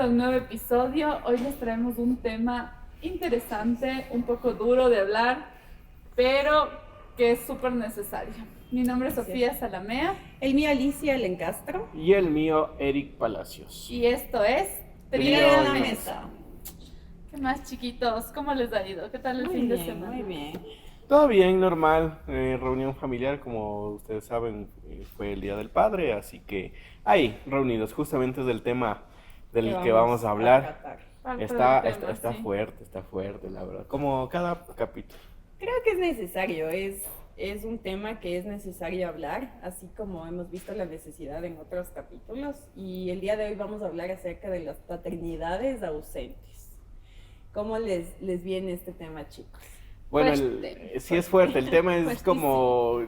a un nuevo episodio. Hoy les traemos un tema interesante, un poco duro de hablar, pero que es súper necesario. Mi nombre es Sofía Salamea. El mío Alicia Lencastro. Y el mío, Eric Palacios. Y esto es Trío Trío en la en Mesa. ¿Qué más, chiquitos? ¿Cómo les ha ido? ¿Qué tal el fin de semana? Muy bien. Todo bien, normal. Reunión familiar, como ustedes saben, fue el Día del Padre, así que ahí, reunidos. Justamente es el tema del que vamos a hablar. Parte Está del tema, sí. fuerte, la verdad. Como cada capítulo. Creo que es necesario, es un tema que es necesario hablar, así como hemos visto la necesidad en otros capítulos. Y el día de hoy vamos a hablar acerca de las paternidades ausentes. ¿Cómo les viene este tema, chicos? Bueno, Fuerte. sí es fuerte. El tema es Fuertísimo. como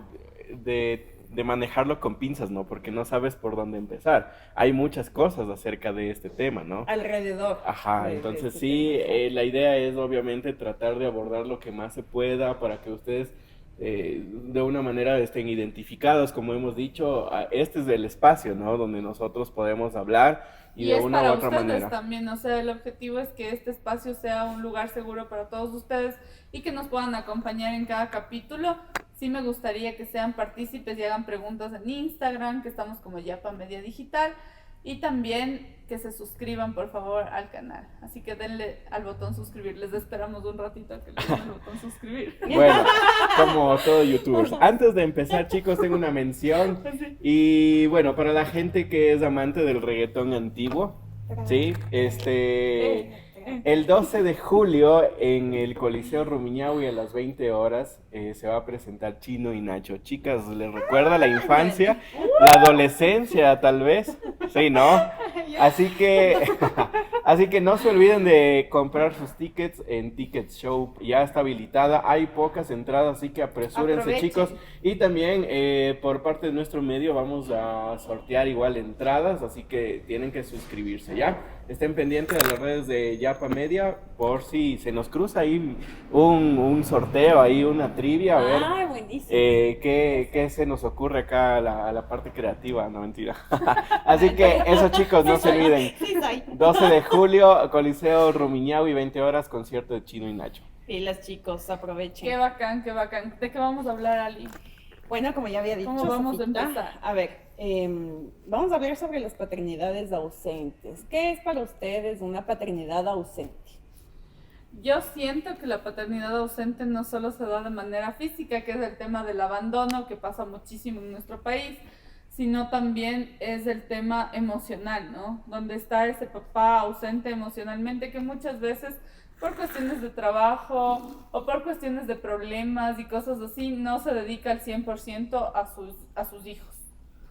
de manejarlo con pinzas, ¿no? Porque no sabes por dónde empezar. Hay muchas cosas acerca de este tema, ¿no? Alrededor. Ajá, de entonces este sí, tema. la idea es obviamente tratar de abordar lo que más se pueda para que ustedes de una manera estén identificados, como hemos dicho, este es el espacio, ¿no? Donde nosotros podemos hablar y Y de es una u para otra ustedes manera. también, o sea, el objetivo es que este espacio sea un lugar seguro para todos ustedes y que nos puedan acompañar en cada capítulo. Sí me gustaría que sean partícipes y hagan preguntas en Instagram, que estamos como Yapa Media Digital, y también que se suscriban por favor al canal. Así que denle al botón suscribir, les esperamos un ratito a que le den el botón suscribir. Bueno, como todo youtubers. Antes de empezar, chicos, tengo una mención. Y bueno, para la gente que es amante del reggaetón antiguo, ¿sí? El 12 de julio en el Coliseo Rumiñahui a las 20 horas se va a presentar Chino y Nacho. Chicas, ¿les recuerda la infancia? La adolescencia, tal vez. Sí, ¿no? Así que no se olviden de comprar sus tickets en Ticket Show. Ya está habilitada. Hay pocas entradas, así que apresúrense, Aprovechen. chicos. Y también por parte de nuestro medio vamos a sortear igual entradas, así que tienen que suscribirse, ¿ya? Estén pendientes de las redes de Yapa Media por si se nos cruza ahí un sorteo, ahí una trivia, a ver Ah, buenísimo. qué se nos ocurre acá a la parte creativa, no mentira. Así que eso, chicos, no se olviden. Sí, soy. 12 de julio, Coliseo Rumiñahui, 20 horas, concierto de Chino y Nacho. Pilas, chicos, aprovechen. Qué bacán, qué bacán. ¿De qué vamos a hablar, Ali? Bueno, como ya había dicho, ¿Cómo vamos a Sofita, empezar? a ver, vamos a hablar sobre las paternidades ausentes. ¿Qué es para ustedes una paternidad ausente? Yo siento que la paternidad ausente no solo se da de manera física, que es el tema del abandono, que pasa muchísimo en nuestro país, sino también es el tema emocional, ¿no? Donde está ese papá ausente emocionalmente que muchas veces por cuestiones de trabajo o por cuestiones de problemas y cosas así, no se dedica al 100% a sus hijos.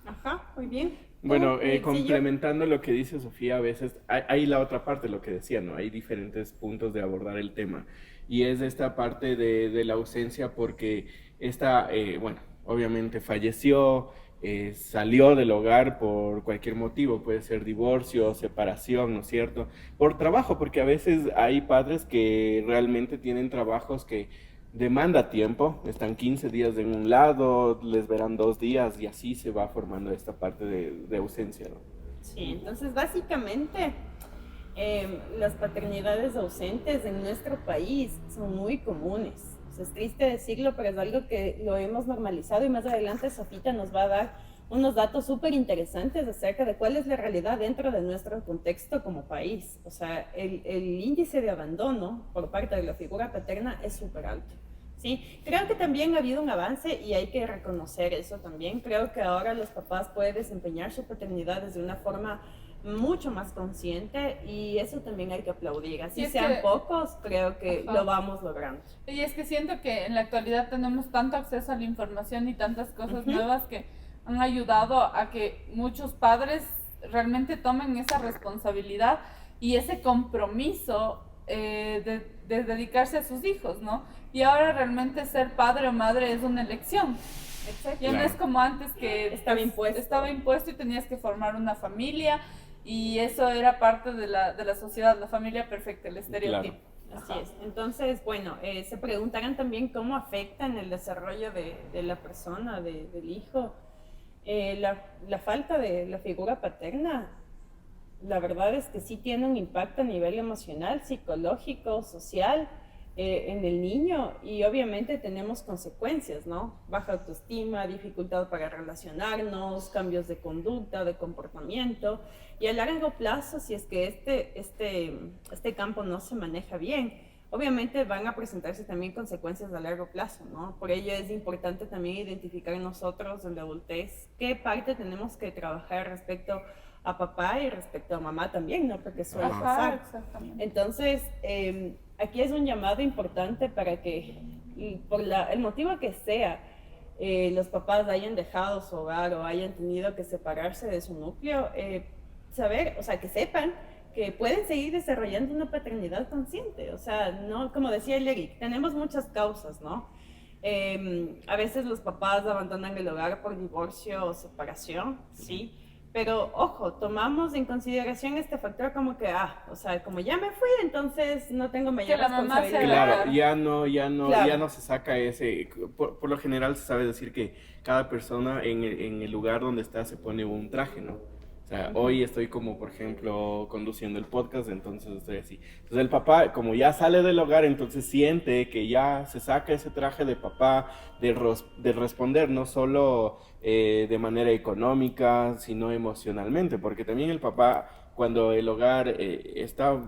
Ajá, muy bien. Bueno, Sí, complementando lo que dice Sofía, a veces hay la otra parte, lo que decía, ¿no? Hay diferentes puntos de abordar el tema. Y es esta parte de la ausencia porque esta, bueno, obviamente falleció, salió del hogar por cualquier motivo, puede ser divorcio, separación, ¿no es cierto? Por trabajo, porque a veces hay padres que realmente tienen trabajos que demanda tiempo, están 15 días en un lado, les verán 2 días y así se va formando esta parte de ausencia, ¿no? Sí, entonces básicamente las paternidades ausentes en nuestro país son muy comunes. O sea, es triste decirlo, pero es algo que lo hemos normalizado y más adelante Sofita nos va a dar unos datos súper interesantes acerca de cuál es la realidad dentro de nuestro contexto como país. O sea, el índice de abandono por parte de la figura paterna es súper alto. Sí, creo que también ha habido un avance y hay que reconocer eso también. Creo que ahora los papás pueden desempeñar su paternidad desde una forma mucho más consciente y eso también hay que aplaudir. Así sean pocos, creo que lo vamos logrando. Y es que siento que en la actualidad tenemos tanto acceso a la información y tantas cosas nuevas que han ayudado a que muchos padres realmente tomen esa responsabilidad y ese compromiso de dedicarse a sus hijos, ¿no? Y ahora realmente ser padre o madre es una elección. Exacto. Ya no es como antes que Estaba impuesto. Estaba impuesto y tenías que formar una familia y eso era parte de la sociedad, la familia perfecta, el estereotipo. Claro. Así es. Entonces, bueno, se preguntarán también cómo afecta en el desarrollo de la persona, del hijo, la falta de la figura paterna. la verdad es que sí tiene un impacto a nivel emocional, psicológico, social en el niño y obviamente tenemos consecuencias, ¿no? Baja autoestima, dificultad para relacionarnos, cambios de conducta, de comportamiento y a largo plazo, si es que este campo no se maneja bien, obviamente van a presentarse también consecuencias a largo plazo, ¿no? Por ello es importante también identificar nosotros en la adultez qué parte tenemos que trabajar respecto a papá y respecto a mamá también, ¿no? Porque suele Ajá, pasar. exactamente. Entonces, aquí es un llamado importante para que, y por el motivo que sea, los papás hayan dejado su hogar o hayan tenido que separarse de su núcleo, saber, o sea, que sepan que pueden seguir desarrollando una paternidad consciente. O sea, no, como decía el Eric, tenemos muchas causas, ¿no? A veces los papás abandonan el hogar por divorcio o separación, ¿sí? Pero ojo, tomamos en consideración este factor como que, o sea, como ya me fui, entonces no tengo mayor Que la mamá responsabilidad. Claro, Claro. ya no se saca ese, por lo general se sabe decir que cada persona en el lugar donde está se pone un traje, ¿no? O sea, hoy estoy como, por ejemplo, conduciendo el podcast, entonces estoy así. Entonces el papá, como ya sale del hogar, entonces siente que ya se saca ese traje de papá, de responder no solo de manera económica, sino emocionalmente, porque también el papá, cuando el hogar está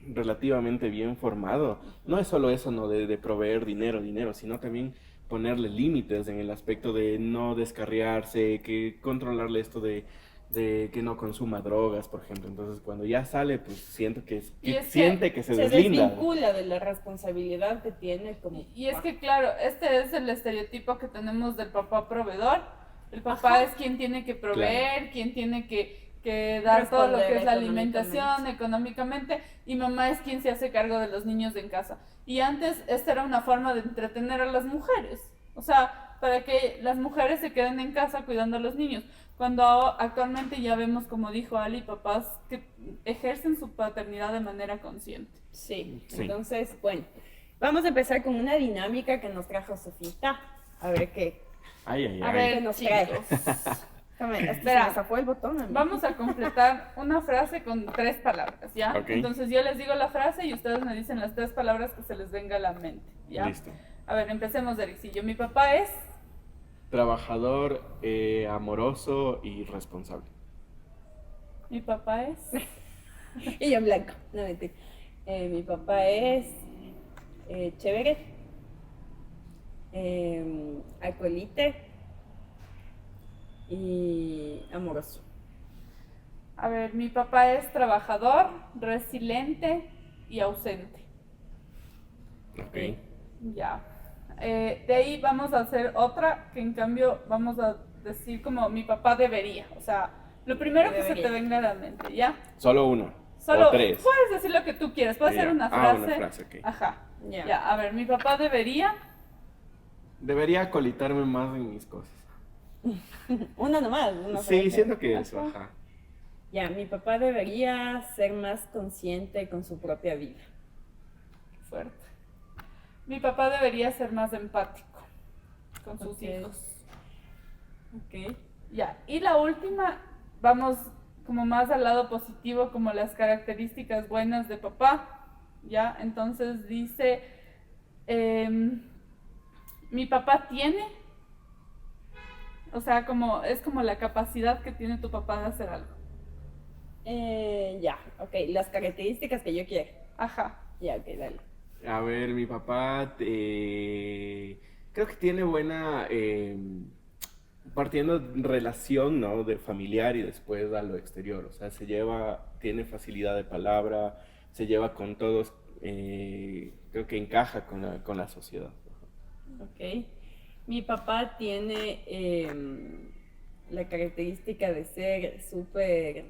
relativamente bien formado, no es solo eso, ¿no? De proveer dinero, sino también ponerle límites en el aspecto de no descarriarse, que controlarle esto de que no consuma drogas, por ejemplo. Entonces, cuando ya sale, pues siento Y es siente que se Se deslinda. desvincula de la responsabilidad que tiene como Y es papá. que, claro, este es el estereotipo que tenemos del papá proveedor. El papá Ajá. es quien tiene que proveer, Claro. quien tiene que dar todo lo que es la Responder alimentación económicamente, y mamá es quien se hace cargo de los niños en casa. Y antes esta era una forma de entretener a las mujeres, o sea, para que las mujeres se queden en casa cuidando a los niños. Cuando actualmente ya vemos, como dijo Ali, papás que ejercen su paternidad de manera consciente. Sí, Sí. entonces, bueno, vamos a empezar con una dinámica que nos trajo Sofita. A ver qué Ay. A ver, nos trae. chicos, Tome, hasta Espera. se me zafó el botón. a mí. vamos a completar una frase con 3 palabras, ¿ya? Ok. Entonces yo les digo la frase y ustedes me dicen las 3 palabras que se les venga a la mente, ¿ya? Listo. A ver, empecemos, Ericillo. Mi papá es... Trabajador, amoroso y responsable. Mi papá es... Y yo en blanco. No, mentira. Mi papá es chévere, acolite y amoroso. A ver, mi papá es trabajador, resiliente y ausente. Ok. Ya. De ahí vamos a hacer otra que en cambio vamos a decir como mi papá debería. O sea, lo primero que se te Debería. venga a la mente, ¿ya? Solo uno. Solo O tres. puedes decir lo que tú quieras, puede Ya. ser una Ah, frase. una frase, ok. Ajá. Ya. Ya, a ver, mi papá debería. Debería acolitarme más en mis cosas. Una nomás. Una Sí, frase. siento que eso, ajá. Ya, mi papá debería ser más consciente con su propia vida. Fuerte. Mi papá debería ser más empático con sus Ok. hijos. Ok. Ya, y la última, vamos como más al lado positivo, como las características buenas de papá, ¿ya? Entonces dice, mi papá tiene, o sea, como es como la capacidad que tiene tu papá de hacer algo. Ya, ok. Las características que yo quiero. Ajá. Ya, ok, dale. A ver, mi papá creo que tiene buena, partiendo de relación, ¿no? De familiar y después a lo exterior. O sea, tiene facilidad de palabra, se lleva con todos, creo que encaja con la sociedad. Ok. Mi papá tiene la característica de ser súper,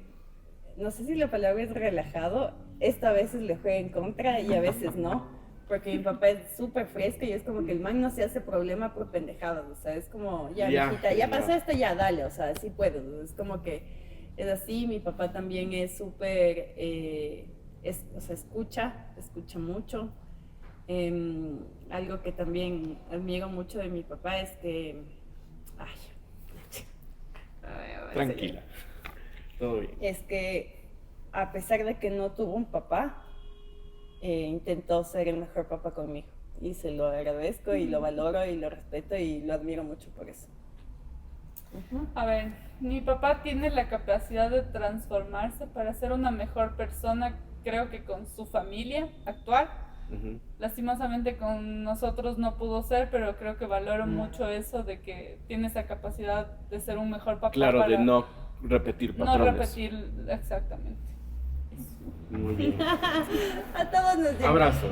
no sé si la palabra es relajado, esto a veces le juega en contra y a veces no, porque mi papá es súper fresco y es como que el man no se hace problema por pendejadas, o sea, es como, ya, mijita, ya pasó esto, ya, dale, o sea, sí puedo, es como que es así. Mi papá también es súper, o sea, escucha mucho. Algo que también admiro mucho de mi papá es que, ay, a ver, Tranquila, todo bien. es que a pesar de que no tuvo un papá, intentó ser el mejor papá conmigo. Y se lo agradezco y lo valoro y lo respeto y lo admiro mucho por eso. A ver, mi papá tiene la capacidad de transformarse para ser una mejor persona, creo que con su familia actual. Lastimosamente con nosotros no pudo ser, pero creo que valoro mucho eso de que tiene esa capacidad de ser un mejor papá. Claro, para de no repetir patrones. no repetir, exactamente. Muy bien. A todos nos llega. Abrazo.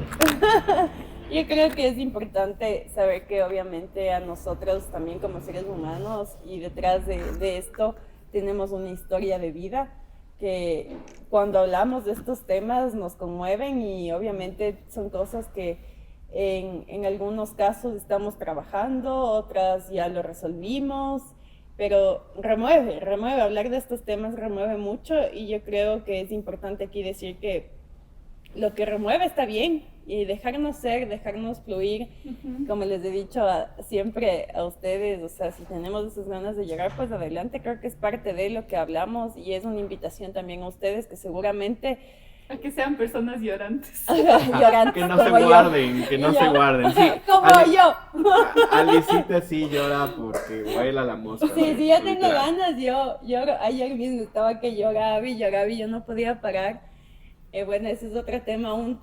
Yo creo que es importante saber que obviamente a nosotros también como seres humanos y detrás de esto tenemos una historia de vida que cuando hablamos de estos temas nos conmueven y obviamente son cosas que en algunos casos estamos trabajando, otras ya lo resolvimos, pero remueve, hablar de estos temas remueve mucho y yo creo que es importante aquí decir que lo que remueve está bien y dejarnos ser, dejarnos fluir, como les he dicho siempre a ustedes, o sea, si tenemos esas ganas de llegar, pues adelante, creo que es parte de lo que hablamos y es una invitación también a ustedes que seguramente... A que sean personas llorantes. Llorantes Que no se guarden, que no se guarden. Sí, como yo. Alicita sí llora porque vuela la mosca. Sí, si yo tengo ganas, yo ayer mismo estaba que lloraba y yo no podía parar. Bueno, ese es otro tema, un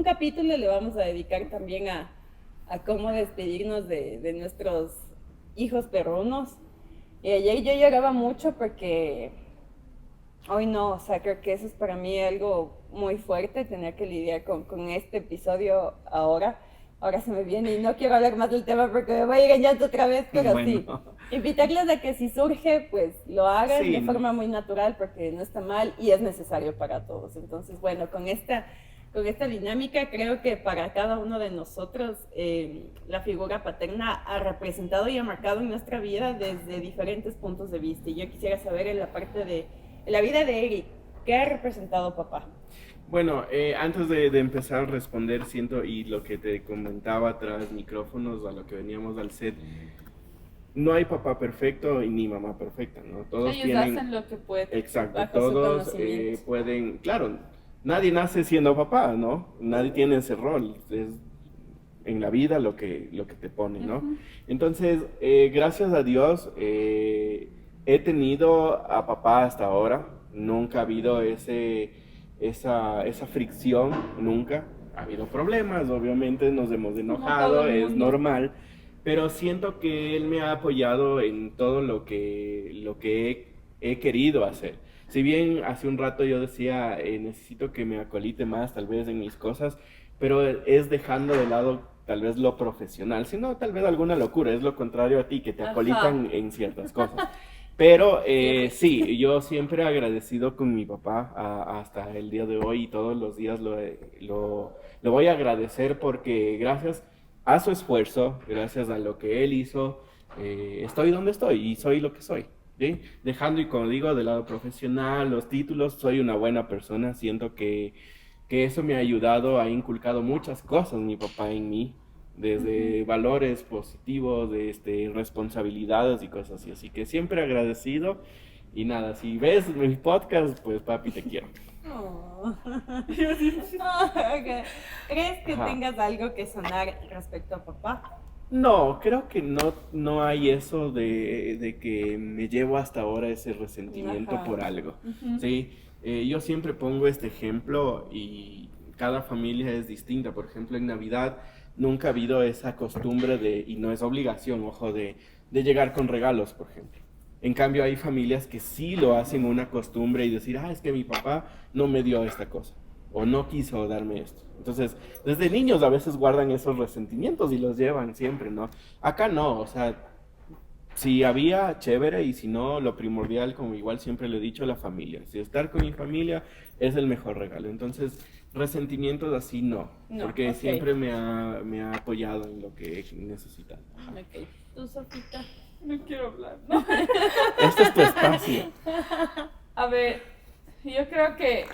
capítulo le vamos a dedicar también a cómo despedirnos de nuestros hijos perrunos. Y ayer yo lloraba mucho porque hoy no, o sea, creo que eso es para mí algo muy fuerte, tener que lidiar con este episodio ahora. Ahora se me viene y no quiero hablar más del tema porque me voy a ir en llanto otra vez, pero bueno. sí. Invitarles a que si surge, pues lo hagan Sí. de forma muy natural porque no está mal y es necesario para todos. Entonces, bueno, con esta dinámica creo que para cada uno de nosotros la figura paterna ha representado y ha marcado en nuestra vida desde diferentes puntos de vista. Y yo quisiera saber en la parte de la vida de Eric, ¿qué ha representado papá? Bueno, antes de empezar a responder, siento, y lo que te comentaba tras micrófonos, a lo que veníamos al set, no hay papá perfecto y ni mamá perfecta, ¿no? Todos Ellos tienen... hacen lo que pueden. Exacto, bajo su todos conocimiento. pueden, claro, nadie nace siendo papá, ¿no? Nadie tiene ese rol, es en la vida lo que te pone, ¿no? Entonces, gracias a Dios, he tenido a papá hasta ahora, nunca ha habido esa fricción, nunca. Ha habido problemas, obviamente nos hemos enojado, es normal, pero siento que él me ha apoyado en todo lo que he querido hacer. Si bien hace un rato yo decía, necesito que me acolite más tal vez en mis cosas, pero es dejando de lado tal vez lo profesional, sino tal vez alguna locura, es lo contrario a ti, que te acolitan en ciertas cosas. Pero sí, yo siempre agradecido con mi papá hasta el día de hoy y todos los días lo voy a agradecer porque gracias a su esfuerzo, gracias a lo que él hizo, estoy donde estoy y soy lo que soy. ¿Sí? Dejando, y como digo, del lado profesional, los títulos, soy una buena persona, siento que eso me ha ayudado, ha inculcado muchas cosas mi papá en mí, desde valores positivos, responsabilidades y cosas así. Así que siempre agradecido. Y nada, si ves mi podcast, pues papi, te quiero. Oh. Okay. ¿Crees que tengas algo que sonar respecto a papá? No, creo que no hay eso de que me llevo hasta ahora ese resentimiento por algo. ¿Sí? Yo siempre pongo este ejemplo y cada familia es distinta. Por ejemplo, en Navidad nunca ha habido esa costumbre y no es obligación, ojo, de llegar con regalos, por ejemplo. En cambio, hay familias que sí lo hacen una costumbre y decir, es que mi papá no me dio esta cosa o no quiso darme esto. Entonces, desde niños a veces guardan esos resentimientos y los llevan siempre, ¿no? Acá no, o sea, si había, chévere, y si no, lo primordial, como igual siempre le he dicho, la familia. Si estar con mi familia es el mejor regalo. Entonces, resentimientos así no, porque siempre me ha apoyado en lo que he necesitado. Ok. ¿Tú, Sofita? No quiero hablar, ¿no? Este es tu espacio. A ver, yo creo que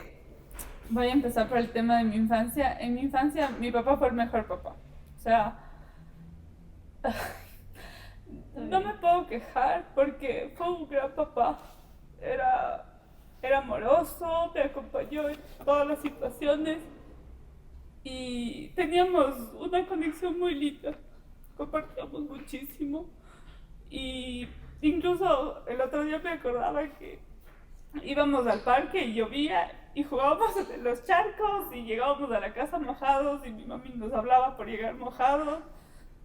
voy a empezar por el tema de mi infancia. En mi infancia, mi papá fue el mejor papá. O sea, no me puedo quejar porque fue un gran papá. era amoroso, me acompañó en todas las situaciones y teníamos una conexión muy linda, compartíamos muchísimo y incluso el otro día me acordaba que íbamos al parque y llovía y jugábamos en los charcos y llegábamos a la casa mojados y mi mami nos hablaba por llegar mojados.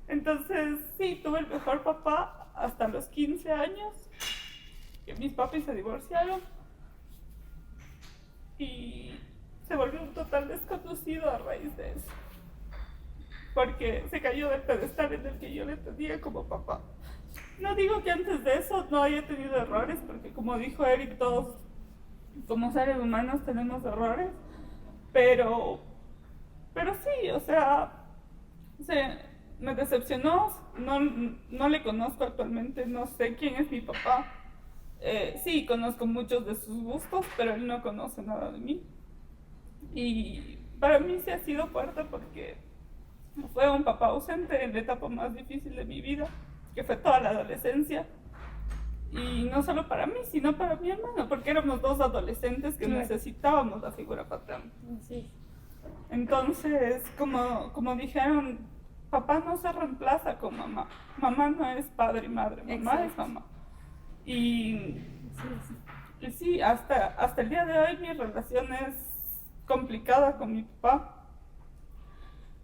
Entonces, sí, tuve el mejor papá hasta los 15 años, que mis papis se divorciaron y se volvió un total desconocido a raíz de eso, porque se cayó del pedestal en el que yo le tenía como papá. No digo que antes de eso no haya tenido errores, porque como dijo Eric, todos como seres humanos tenemos errores, pero sí, o sea, me decepcionó, no le conozco actualmente, no sé quién es mi papá. Sí, conozco muchos de sus gustos, pero él no conoce nada de mí. Y para mí sí ha sido fuerte porque fue un papá ausente en la etapa más difícil de mi vida, que fue toda la adolescencia. Y no solo para mí, sino para mi hermano, porque éramos dos adolescentes que necesitábamos la figura paterna. Sí. Entonces, como dijeron, papá no se reemplaza con mamá. Mamá no es padre y madre, mamá es mamá. Y sí, hasta el día de hoy mi relación es complicada con mi papá.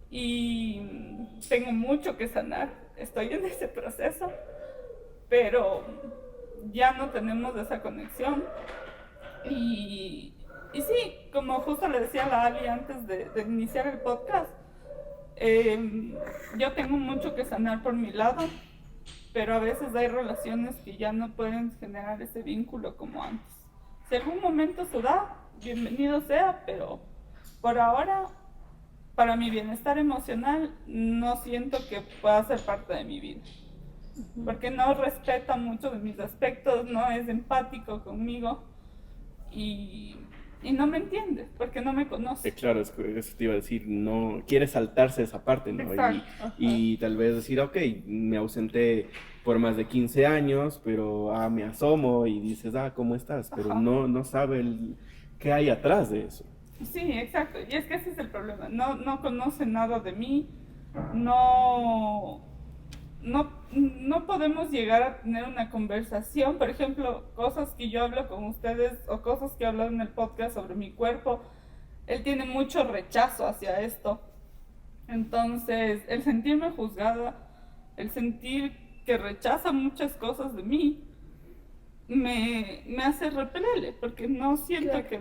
Y tengo mucho que sanar, estoy en ese proceso, pero ya no tenemos esa conexión. Y sí, como justo le decía a la Ali antes de iniciar el podcast, yo tengo mucho que sanar por mi lado, pero a veces hay relaciones que ya no pueden generar ese vínculo como antes. Si algún momento se da, bienvenido sea, pero por ahora, para mi bienestar emocional, no siento que pueda ser parte de mi vida. Porque no respeta mucho de mis aspectos, no es empático conmigo y no me entiende, porque no me conoce. Claro, eso te iba a decir, no quiere saltarse esa parte, ¿no? Y tal vez decir, ok, me ausenté por más de 15 años, pero me asomo y dices, ¿cómo estás? Pero no sabe qué hay atrás de eso. Sí, exacto, y es que ese es el problema, no conoce nada de mí, no podemos llegar a tener una conversación, por ejemplo, cosas que yo hablo con ustedes o cosas que he hablado en el podcast sobre mi cuerpo. Él tiene mucho rechazo hacia esto. Entonces, el sentirme juzgada, el sentir que rechaza muchas cosas de mí, me hace repelerle, porque no siento que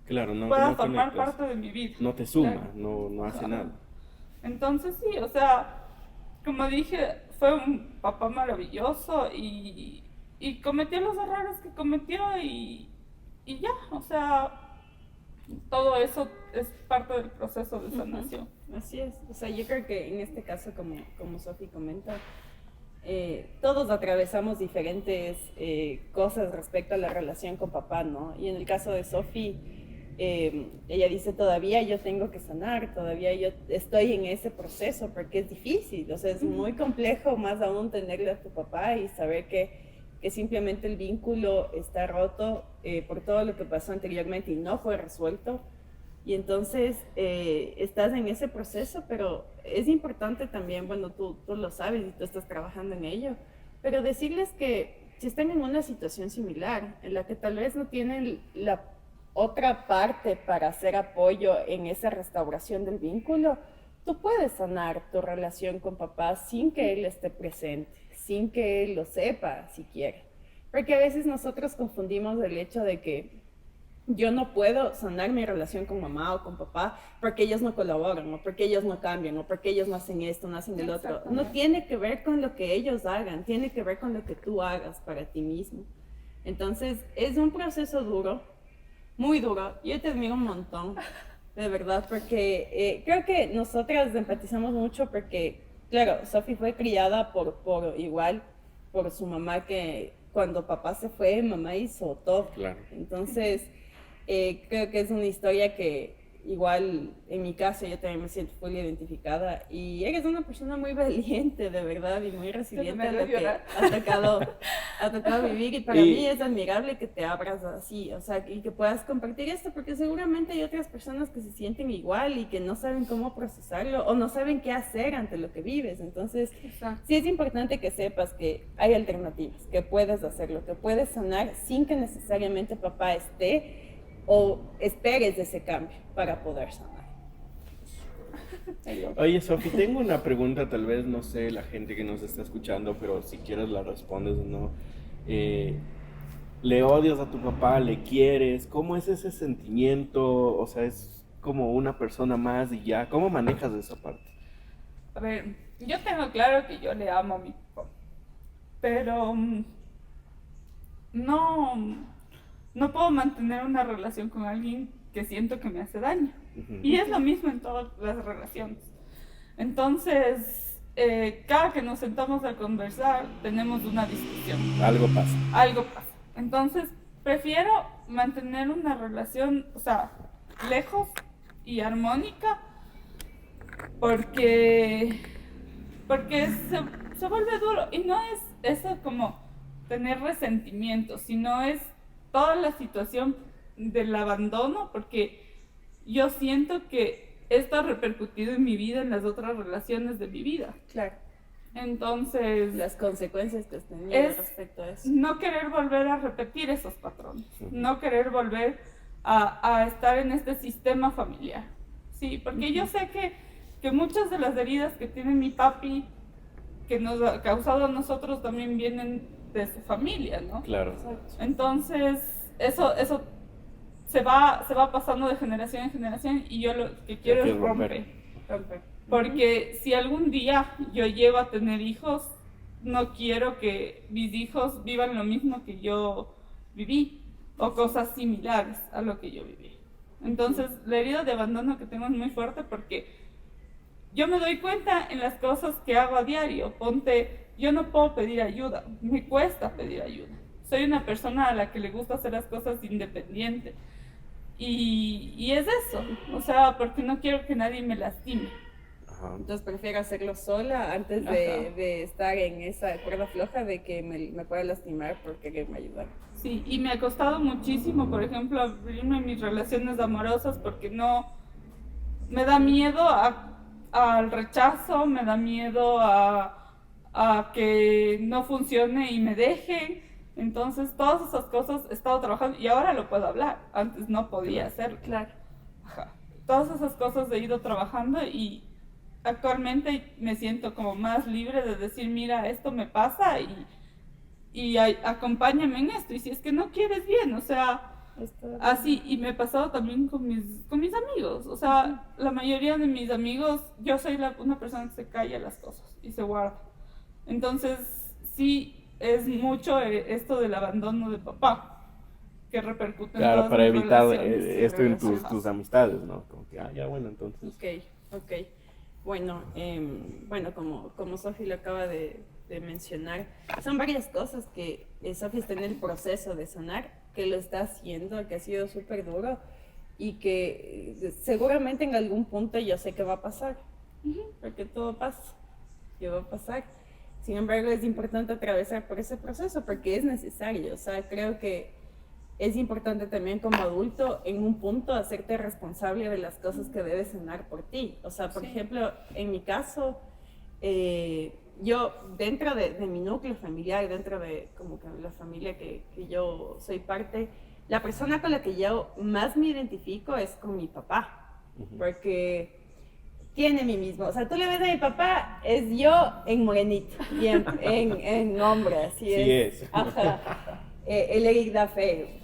pueda formar parte de mi vida. No te suma, no hace nada. Entonces, sí, o sea, como dije, fue un papá maravilloso y cometió los errores que cometió y ya, o sea, todo eso es parte del proceso de sanación. Así es, o sea, yo creo que en este caso, como Sofi comenta, todos atravesamos diferentes cosas respecto a la relación con papá, ¿no? Y en el caso de Sofi, ella dice, todavía yo tengo que sanar, todavía yo estoy en ese proceso porque es difícil, o sea, es muy complejo más aún tenerle a tu papá y saber que simplemente el vínculo está roto por todo lo que pasó anteriormente y no fue resuelto. Y entonces estás en ese proceso, pero es importante también, bueno, tú lo sabes y tú estás trabajando en ello, pero decirles que si están en una situación similar, en la que tal vez no tienen la otra parte para hacer apoyo en esa restauración del vínculo, tú puedes sanar tu relación con papá sin que él esté presente, sin que él lo sepa siquiera. Porque a veces nosotros confundimos el hecho de que yo no puedo sanar mi relación con mamá o con papá porque ellos no colaboran, o porque ellos no cambian, o porque ellos no hacen esto, no hacen el otro. No tiene que ver con lo que ellos hagan, tiene que ver con lo que tú hagas para ti mismo. Entonces, es un proceso duro, muy duro. Yo te admiro un montón, de verdad, porque creo que nosotras empatizamos mucho porque, claro, Sofi fue criada por igual, por su mamá, que cuando papá se fue, mamá hizo todo. Claro. Entonces, creo que es una historia que igual en mi caso yo también me siento muy identificada y eres una persona muy valiente, de verdad, y muy resiliente a lo que ha tocado vivir, y para mí es admirable que te abras así, o sea, y que puedas compartir esto, porque seguramente hay otras personas que se sienten igual y que no saben cómo procesarlo o no saben qué hacer ante lo que vives. Entonces, sí es importante que sepas que hay alternativas, que puedes hacerlo, que puedes sanar sin que necesariamente papá esté o esperes ese cambio para poder sanar. Oye, Sofi, tengo una pregunta, tal vez, no sé, la gente que nos está escuchando, pero si quieres la respondes o no. ¿Le odias a tu papá? ¿Le quieres? ¿Cómo es ese sentimiento? O sea, es como una persona más y ya. ¿Cómo manejas esa parte? A ver, yo tengo claro que yo le amo a mi papá, pero no puedo mantener una relación con alguien que siento que me hace daño. Y es lo mismo en todas las relaciones. Entonces, cada que nos sentamos a conversar, tenemos una discusión. Algo pasa. Algo pasa. Entonces, prefiero mantener una relación, o sea, lejos y armónica, porque se vuelve duro. Y no es eso como tener resentimiento, sino es toda la situación del abandono, porque yo siento que esto ha repercutido en mi vida, en las otras relaciones de mi vida. Claro. Entonces, las consecuencias que has tenido respecto a eso. No querer volver a repetir esos patrones, no querer volver a estar en este sistema familiar. Sí, porque yo sé que muchas de las heridas que tiene mi papi, que nos ha causado a nosotros, también vienen de su familia, ¿no? Claro. Entonces, eso se va pasando de generación en generación, y yo lo que quiero es romper. Porque si algún día yo llego a tener hijos, no quiero que mis hijos vivan lo mismo que yo viví, o cosas similares a lo que yo viví. Entonces, la herida de abandono que tengo es muy fuerte, porque yo me doy cuenta en las cosas que hago a diario. Ponte, yo no puedo pedir ayuda, me cuesta pedir ayuda. Soy una persona a la que le gusta hacer las cosas independiente. Y es eso, o sea, porque no quiero que nadie me lastime. Entonces prefiero hacerlo sola antes de estar en esa cuerda floja de que me pueda lastimar por quererme ayudar. Sí, y me ha costado muchísimo, por ejemplo, abrirme en mis relaciones amorosas, porque no, me da miedo al rechazo, me da miedo a que no funcione y me dejen. Entonces, todas esas cosas he estado trabajando, y ahora lo puedo hablar, antes no podía hacerlo. Claro. Todas esas cosas he ido trabajando, y actualmente me siento como más libre de decir, mira, esto me pasa y acompáñame en esto, y si es que no quieres, bien, o sea, así. Y me ha pasado también con mis amigos, o sea, la mayoría de mis amigos, yo soy una persona que se calla las cosas y se guarda. Entonces, sí, es mucho esto del abandono de papá, que repercute en todas para mis evitar relaciones esto en tus amistades, ¿no? Como que, ya bueno, entonces. Ok. Bueno, como Sofi lo acaba de mencionar, son varias cosas que Sofi está en el proceso de sanar, que lo está haciendo, que ha sido súper duro, y que seguramente en algún punto yo sé que va a pasar, porque todo pasa, que va a pasar. Sin embargo, es importante atravesar por ese proceso, porque es necesario. O sea, creo que es importante también como adulto, en un punto, hacerte responsable de las cosas que debes sanar por ti. O sea, por ejemplo, en mi caso, yo dentro de mi núcleo familiar, dentro de como que la familia que yo soy parte, la persona con la que yo más me identifico es con mi papá, porque tiene mi mismo, o sea, tú le ves a mi papá, es yo en morenito y en hombre, así sí es. es. Ajá. El Eric da fe,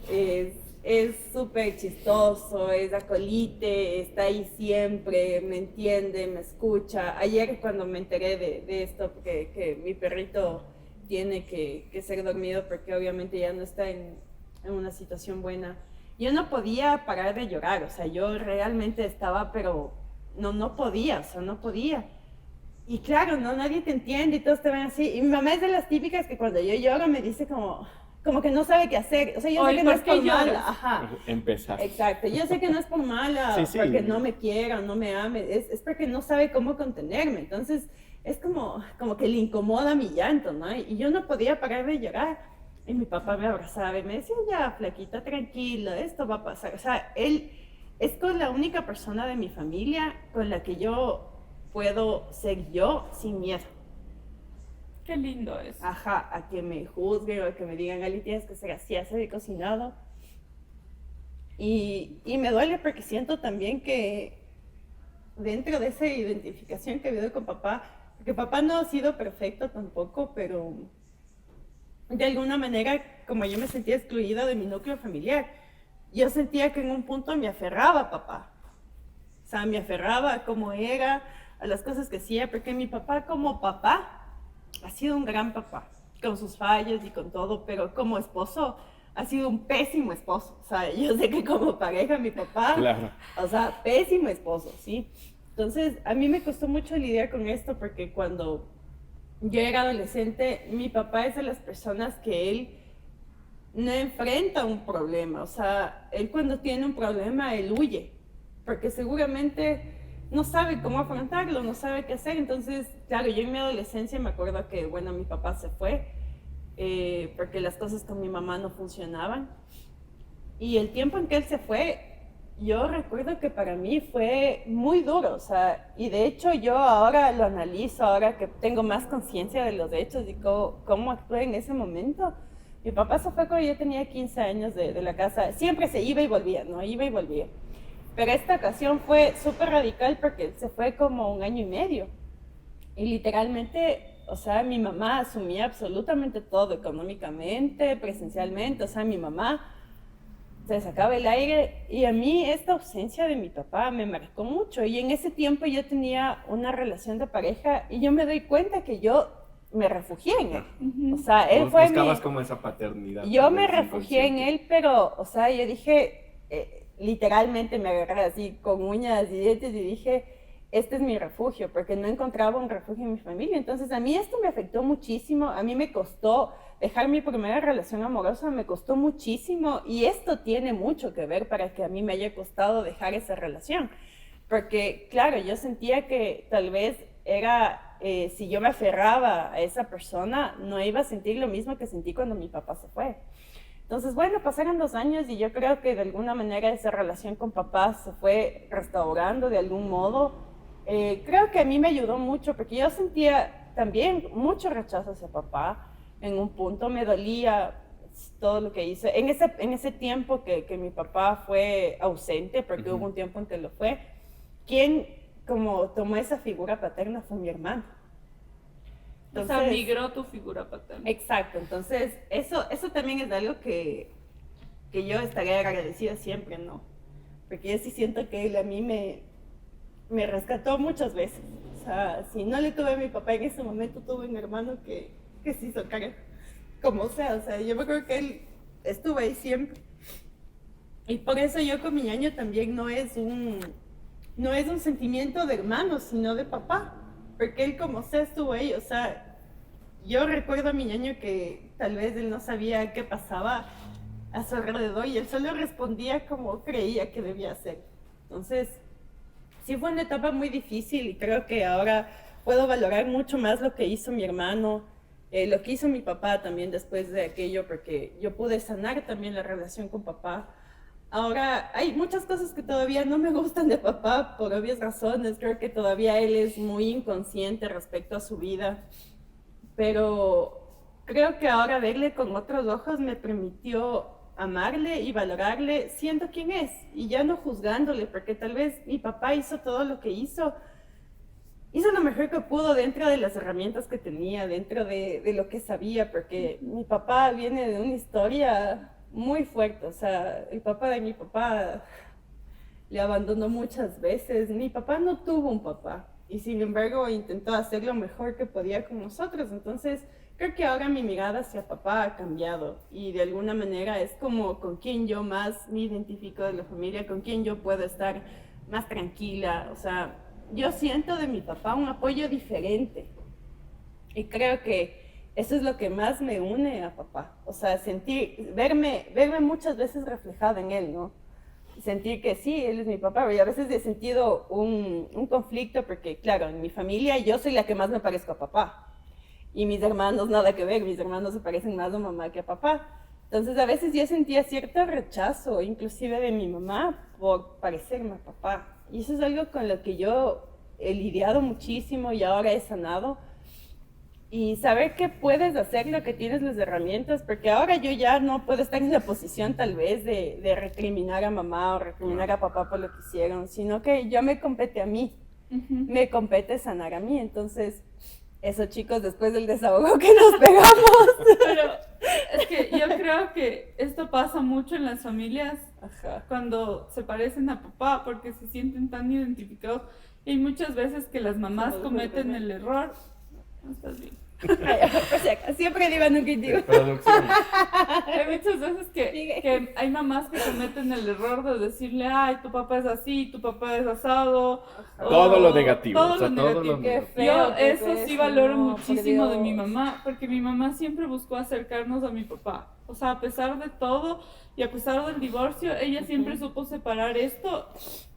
es súper chistoso, es acolite, está ahí siempre, me entiende, me escucha. Ayer cuando me enteré de esto, que mi perrito tiene que ser dormido porque obviamente ya no está en una situación buena, yo no podía parar de llorar, o sea, yo realmente estaba, pero no podía, o sea, no podía. Y claro, nadie te entiende y todos te ven así. Y mi mamá es de las típicas que cuando yo lloro me dice como, como que no sabe qué hacer. O sea, yo sé Ay, que no es ¿por qué por mala, lloras? ajá. Empezar. Exacto, yo sé que no es por mala, Sí, sí. porque no me quiera, no me ame, es porque no sabe cómo contenerme. Entonces, es como que le incomoda mi llanto, ¿no? Y yo no podía parar de llorar. Y mi papá me abrazaba y me decía, ya, flaquita, tranquila, esto va a pasar. O sea, él es con la única persona de mi familia con la que yo puedo ser yo sin miedo. Qué lindo es. Ajá, a que me juzguen o a que me digan, Ali, tienes que ser así, hacer de cocinado. Y me duele porque siento también que dentro de esa identificación que he habido con papá, porque papá no ha sido perfecto tampoco, pero de alguna manera, como yo me sentía excluida de mi núcleo familiar, yo sentía que en un punto me aferraba a papá. O sea, me aferraba a cómo era, a las cosas que hacía, porque mi papá como papá ha sido un gran papá, con sus fallas y con todo, pero como esposo ha sido un pésimo esposo. O sea, yo sé que como pareja mi papá, Claro. o sea, pésimo esposo, ¿sí? Entonces, a mí me costó mucho lidiar con esto porque cuando yo era adolescente, mi papá es de las personas que él no enfrenta un problema. O sea, él cuando tiene un problema, él huye, porque seguramente no sabe cómo afrontarlo, no sabe qué hacer. Entonces, claro, yo en mi adolescencia me acuerdo que, bueno, mi papá se fue porque las cosas con mi mamá no funcionaban. Y el tiempo en que él se fue, yo recuerdo que para mí fue muy duro, o sea, y de hecho yo ahora lo analizo, ahora que tengo más conciencia de los hechos y cómo actué en ese momento. Mi papá se fue cuando yo tenía 15 años de la casa, siempre se iba y volvía, ¿no? Iba y volvía. Pero esta ocasión fue súper radical porque se fue como 1 año y medio. Y literalmente, o sea, mi mamá asumía absolutamente todo, económicamente, presencialmente, o sea, mi mamá se sacaba el aire y a mí esta ausencia de mi papá me marcó mucho y en ese tiempo yo tenía una relación de pareja y yo me doy cuenta que yo me refugié en él. O sea, él fue Buscabas como esa paternidad. yo me refugié en él, pero, o sea, yo dije, literalmente me agarré así con uñas y dientes y dije, este es mi refugio, porque no encontraba un refugio en mi familia. Entonces, a mí esto me afectó muchísimo, a mí me costó dejar mi primera relación amorosa, me costó muchísimo y esto tiene mucho que ver para que a mí me haya costado dejar esa relación. Porque, claro, yo sentía que tal vez era, si yo me aferraba a esa persona, no iba a sentir lo mismo que sentí cuando mi papá se fue. Entonces, bueno, pasaron 2 años y yo creo que de alguna manera esa relación con papá se fue restaurando de algún modo. Creo que a mí me ayudó mucho porque yo sentía también mucho rechazo hacia papá. En un punto me dolía todo lo que hice. En ese tiempo que mi papá fue ausente, porque hubo un tiempo en que lo fue, quien como tomó esa figura paterna fue mi hermano. Entonces, o sea, migró tu figura paterna. Exacto, entonces eso también es algo que yo estaré agradecida siempre, ¿no? Porque yo sí siento que él a mí me rescató muchas veces. O sea, si no le tuve a mi papá en ese momento, tuve un hermano que se hizo cargo, como sea. O sea, yo me acuerdo que él estuvo ahí siempre. Y por eso yo con mi ñaño también no es un sentimiento de hermano, sino de papá. Porque él como sea estuvo ahí. O sea, yo recuerdo a mi ñaño que tal vez él no sabía qué pasaba a su alrededor y él solo respondía como creía que debía hacer. Entonces, sí fue una etapa muy difícil y creo que ahora puedo valorar mucho más lo que hizo mi hermano, lo que hizo mi papá también después de aquello, porque yo pude sanar también la relación con papá. Ahora, hay muchas cosas que todavía no me gustan de papá por obvias razones. Creo que todavía él es muy inconsciente respecto a su vida, pero creo que ahora verle con otros ojos me permitió amarle y valorarle siendo quien es y ya no juzgándole, porque tal vez mi papá hizo todo lo que hizo lo mejor que pudo dentro de las herramientas que tenía, dentro de lo que sabía, porque mi papá viene de una historia muy fuerte. O sea, el papá de mi papá le abandonó muchas veces. Mi papá no tuvo un papá y sin embargo intentó hacer lo mejor que podía con nosotros. Entonces, creo que ahora mi mirada hacia papá ha cambiado y de alguna manera es como con quien yo más me identifico de la familia, con quien yo puedo estar más tranquila. O sea, yo siento de mi papá un apoyo diferente y creo que eso es lo que más me une a papá. O sea, verme muchas veces reflejada en él, ¿no? Sentir que sí, él es mi papá, y a veces he sentido un conflicto porque, claro, en mi familia yo soy la que más me parezco a papá. Y mis hermanos nada que ver, mis hermanos se parecen más a mamá que a papá. Entonces a veces yo sentía cierto rechazo, inclusive de mi mamá, por parecerme a papá. Y eso es algo con lo que yo he lidiado muchísimo y ahora he sanado. Y saber que puedes hacerlo, que tienes las herramientas, porque ahora yo ya no puedo estar en la posición tal vez de recriminar a mamá o recriminar a papá por lo que hicieron, sino que ya me compete a mí, me compete sanar a mí. Entonces, eso chicos, después del desahogo que nos pegamos. Pero es que yo creo que esto pasa mucho en las familias. Ajá. Cuando se parecen a papá porque se sienten tan identificados. Y hay muchas veces que las mamás cometen el error. No estás bien. Por si acaso, siempre digo nunca digo. Producción. Hay muchas veces que hay mamás que cometen el error de decirle, ay, tu papá es así, tu papá es asado. Todo lo negativo. Todo O sea, lo todo negativo. lo Qué negativo. feo, Yo qué eso sí pésimo, valoro por muchísimo de mi Dios. mamá, porque mi mamá siempre buscó acercarnos a mi papá. O sea, a pesar de todo y a pesar del divorcio, ella siempre supo separar esto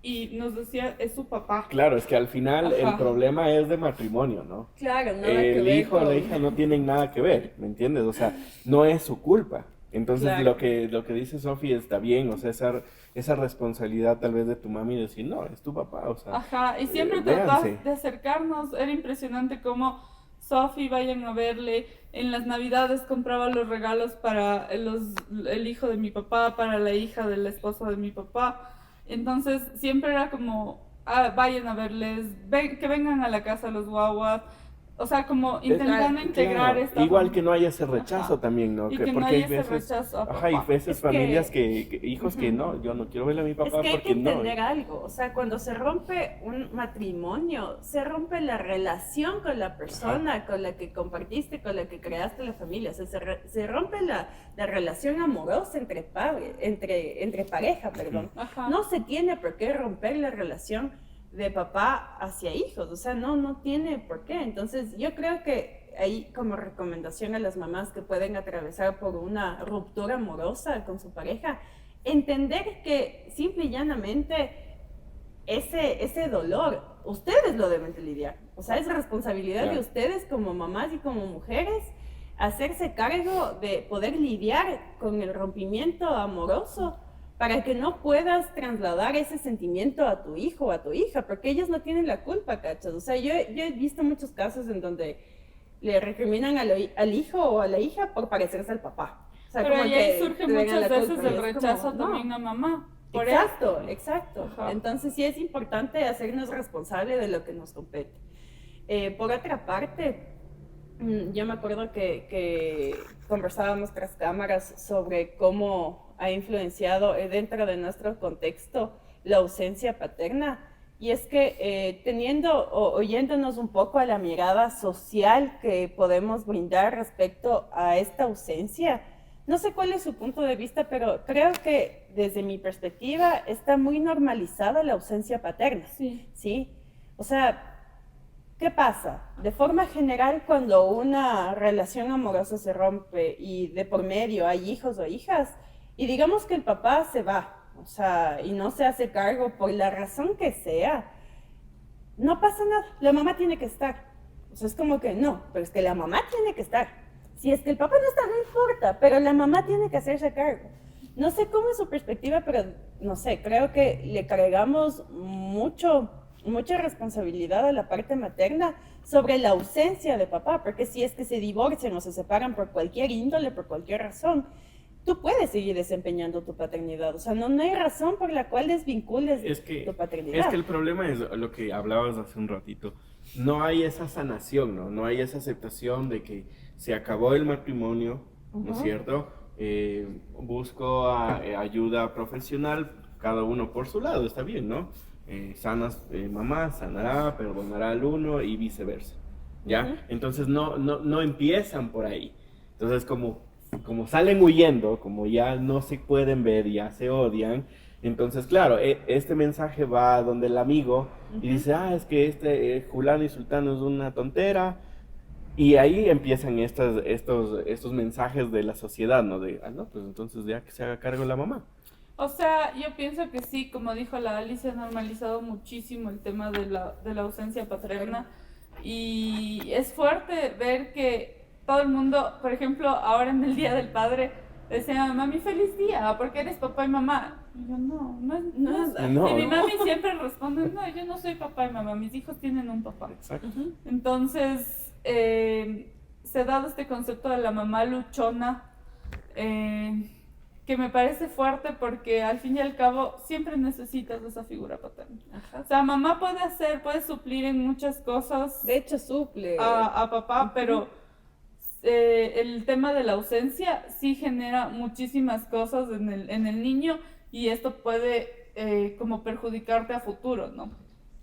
y nos decía, es su papá. Claro, es que al final el Ajá. problema es de matrimonio, ¿no? Claro, nada que El ver hijo o la con- hija no tienen nada que ver, ¿me entiendes? O sea, no es su culpa. Entonces Claro. lo que dice Sofi está bien, o sea, esa responsabilidad tal vez de tu mami decir, no, es tu papá, o sea, Ajá, y siempre véanse. tratar de acercarnos. Era impresionante cómo Sophie vayan a verle. En las navidades compraba los regalos para el hijo de mi papá, para la hija del esposo de mi papá. Entonces siempre era como, ah, vayan a verles, que vengan a la casa los guaguas. O sea, como intentando integrar Claro, esta igual fam- que no haya ese rechazo Ajá. también, ¿no? Y que no porque haya hay ese veces, rechazo a ajá, hay papá. veces Es que- familias hijos que no, yo no quiero ver a mi papá Es que hay que porque no. entender algo, o sea, cuando se rompe un matrimonio, se rompe la relación con la persona con la que compartiste, con la que creaste la familia, o sea, se rompe la relación amorosa entre pareja, perdón. Ajá. No se tiene por qué romper la relación de papá hacia hijos, o sea, no tiene por qué. Entonces, yo creo que ahí como recomendación a las mamás que pueden atravesar por una ruptura amorosa con su pareja, entender que simple y llanamente ese dolor, ustedes lo deben de lidiar. O sea, es responsabilidad de Claro. ustedes como mamás y como mujeres hacerse cargo de poder lidiar con el rompimiento amoroso para que no puedas trasladar ese sentimiento a tu hijo o a tu hija, porque ellos no tienen la culpa, ¿cachas? O sea, yo he visto muchos casos en donde le recriminan al hijo o a la hija por parecerse al papá. O sea, Pero como ahí que surge le dan muchas la veces culpa, y el es rechazo como, no. también a mamá. Por Exacto, esto. exacto. Ajá. Entonces sí es importante hacernos responsables de lo que nos compete. Por otra parte, yo me acuerdo que conversábamos tras cámaras sobre cómo ha influenciado dentro de nuestro contexto la ausencia paterna. Y es que oyéndonos un poco a la mirada social que podemos brindar respecto a esta ausencia, no sé cuál es su punto de vista, pero creo que desde mi perspectiva está muy normalizada la ausencia paterna. Sí. ¿Sí? O sea, ¿qué pasa? De forma general, cuando una relación amorosa se rompe y de por medio hay hijos o hijas, y digamos que el papá se va, o sea, y no se hace cargo por la razón que sea, no pasa nada, la mamá tiene que estar. O sea, es como que no, pero es que la mamá tiene que estar. Si es que el papá no está, no importa, pero la mamá tiene que hacerse cargo. No sé cómo es su perspectiva, pero no sé, creo que le cargamos mucha responsabilidad a la parte materna sobre la ausencia de papá, porque si es que se divorcian o se separan por cualquier índole, por cualquier razón, tú puedes seguir desempeñando tu paternidad. O sea, no hay razón por la cual desvincules tu paternidad. Es que el problema es lo que hablabas hace un ratito. No hay esa sanación, ¿no? No hay esa aceptación de que se acabó el matrimonio, ¿no es cierto? Busco ayuda profesional, cada uno por su lado, está bien, ¿no? Sanas mamá, sanará, perdonará al uno y viceversa, ¿ya? Entonces no empiezan por ahí. Entonces como salen huyendo, como ya no se pueden ver, ya se odian, entonces claro, este mensaje va donde el amigo y dice, es que este Julano y Sultano es una tontera, Y ahí empiezan estos mensajes de la sociedad, ¿no? De, no, pues entonces ya que se haga cargo la mamá. O sea, yo pienso que sí, como dijo la Ali, se ha normalizado muchísimo el tema de la ausencia paterna y es fuerte ver que todo el mundo, por ejemplo, ahora en el Día del Padre, decía, mami, feliz día, porque eres papá y mamá. Y yo, no. No. Y mi mami siempre responde, no, yo no soy papá y mamá, mis hijos tienen un papá. Exacto. Entonces, se ha dado este concepto de la mamá luchona, que me parece fuerte porque al fin y al cabo siempre necesitas esa figura paterna. Ajá. O sea, mamá puede suplir en muchas cosas De hecho, suple. a papá, pero el tema de la ausencia sí genera muchísimas cosas en el niño y esto puede como perjudicarte a futuro, ¿no?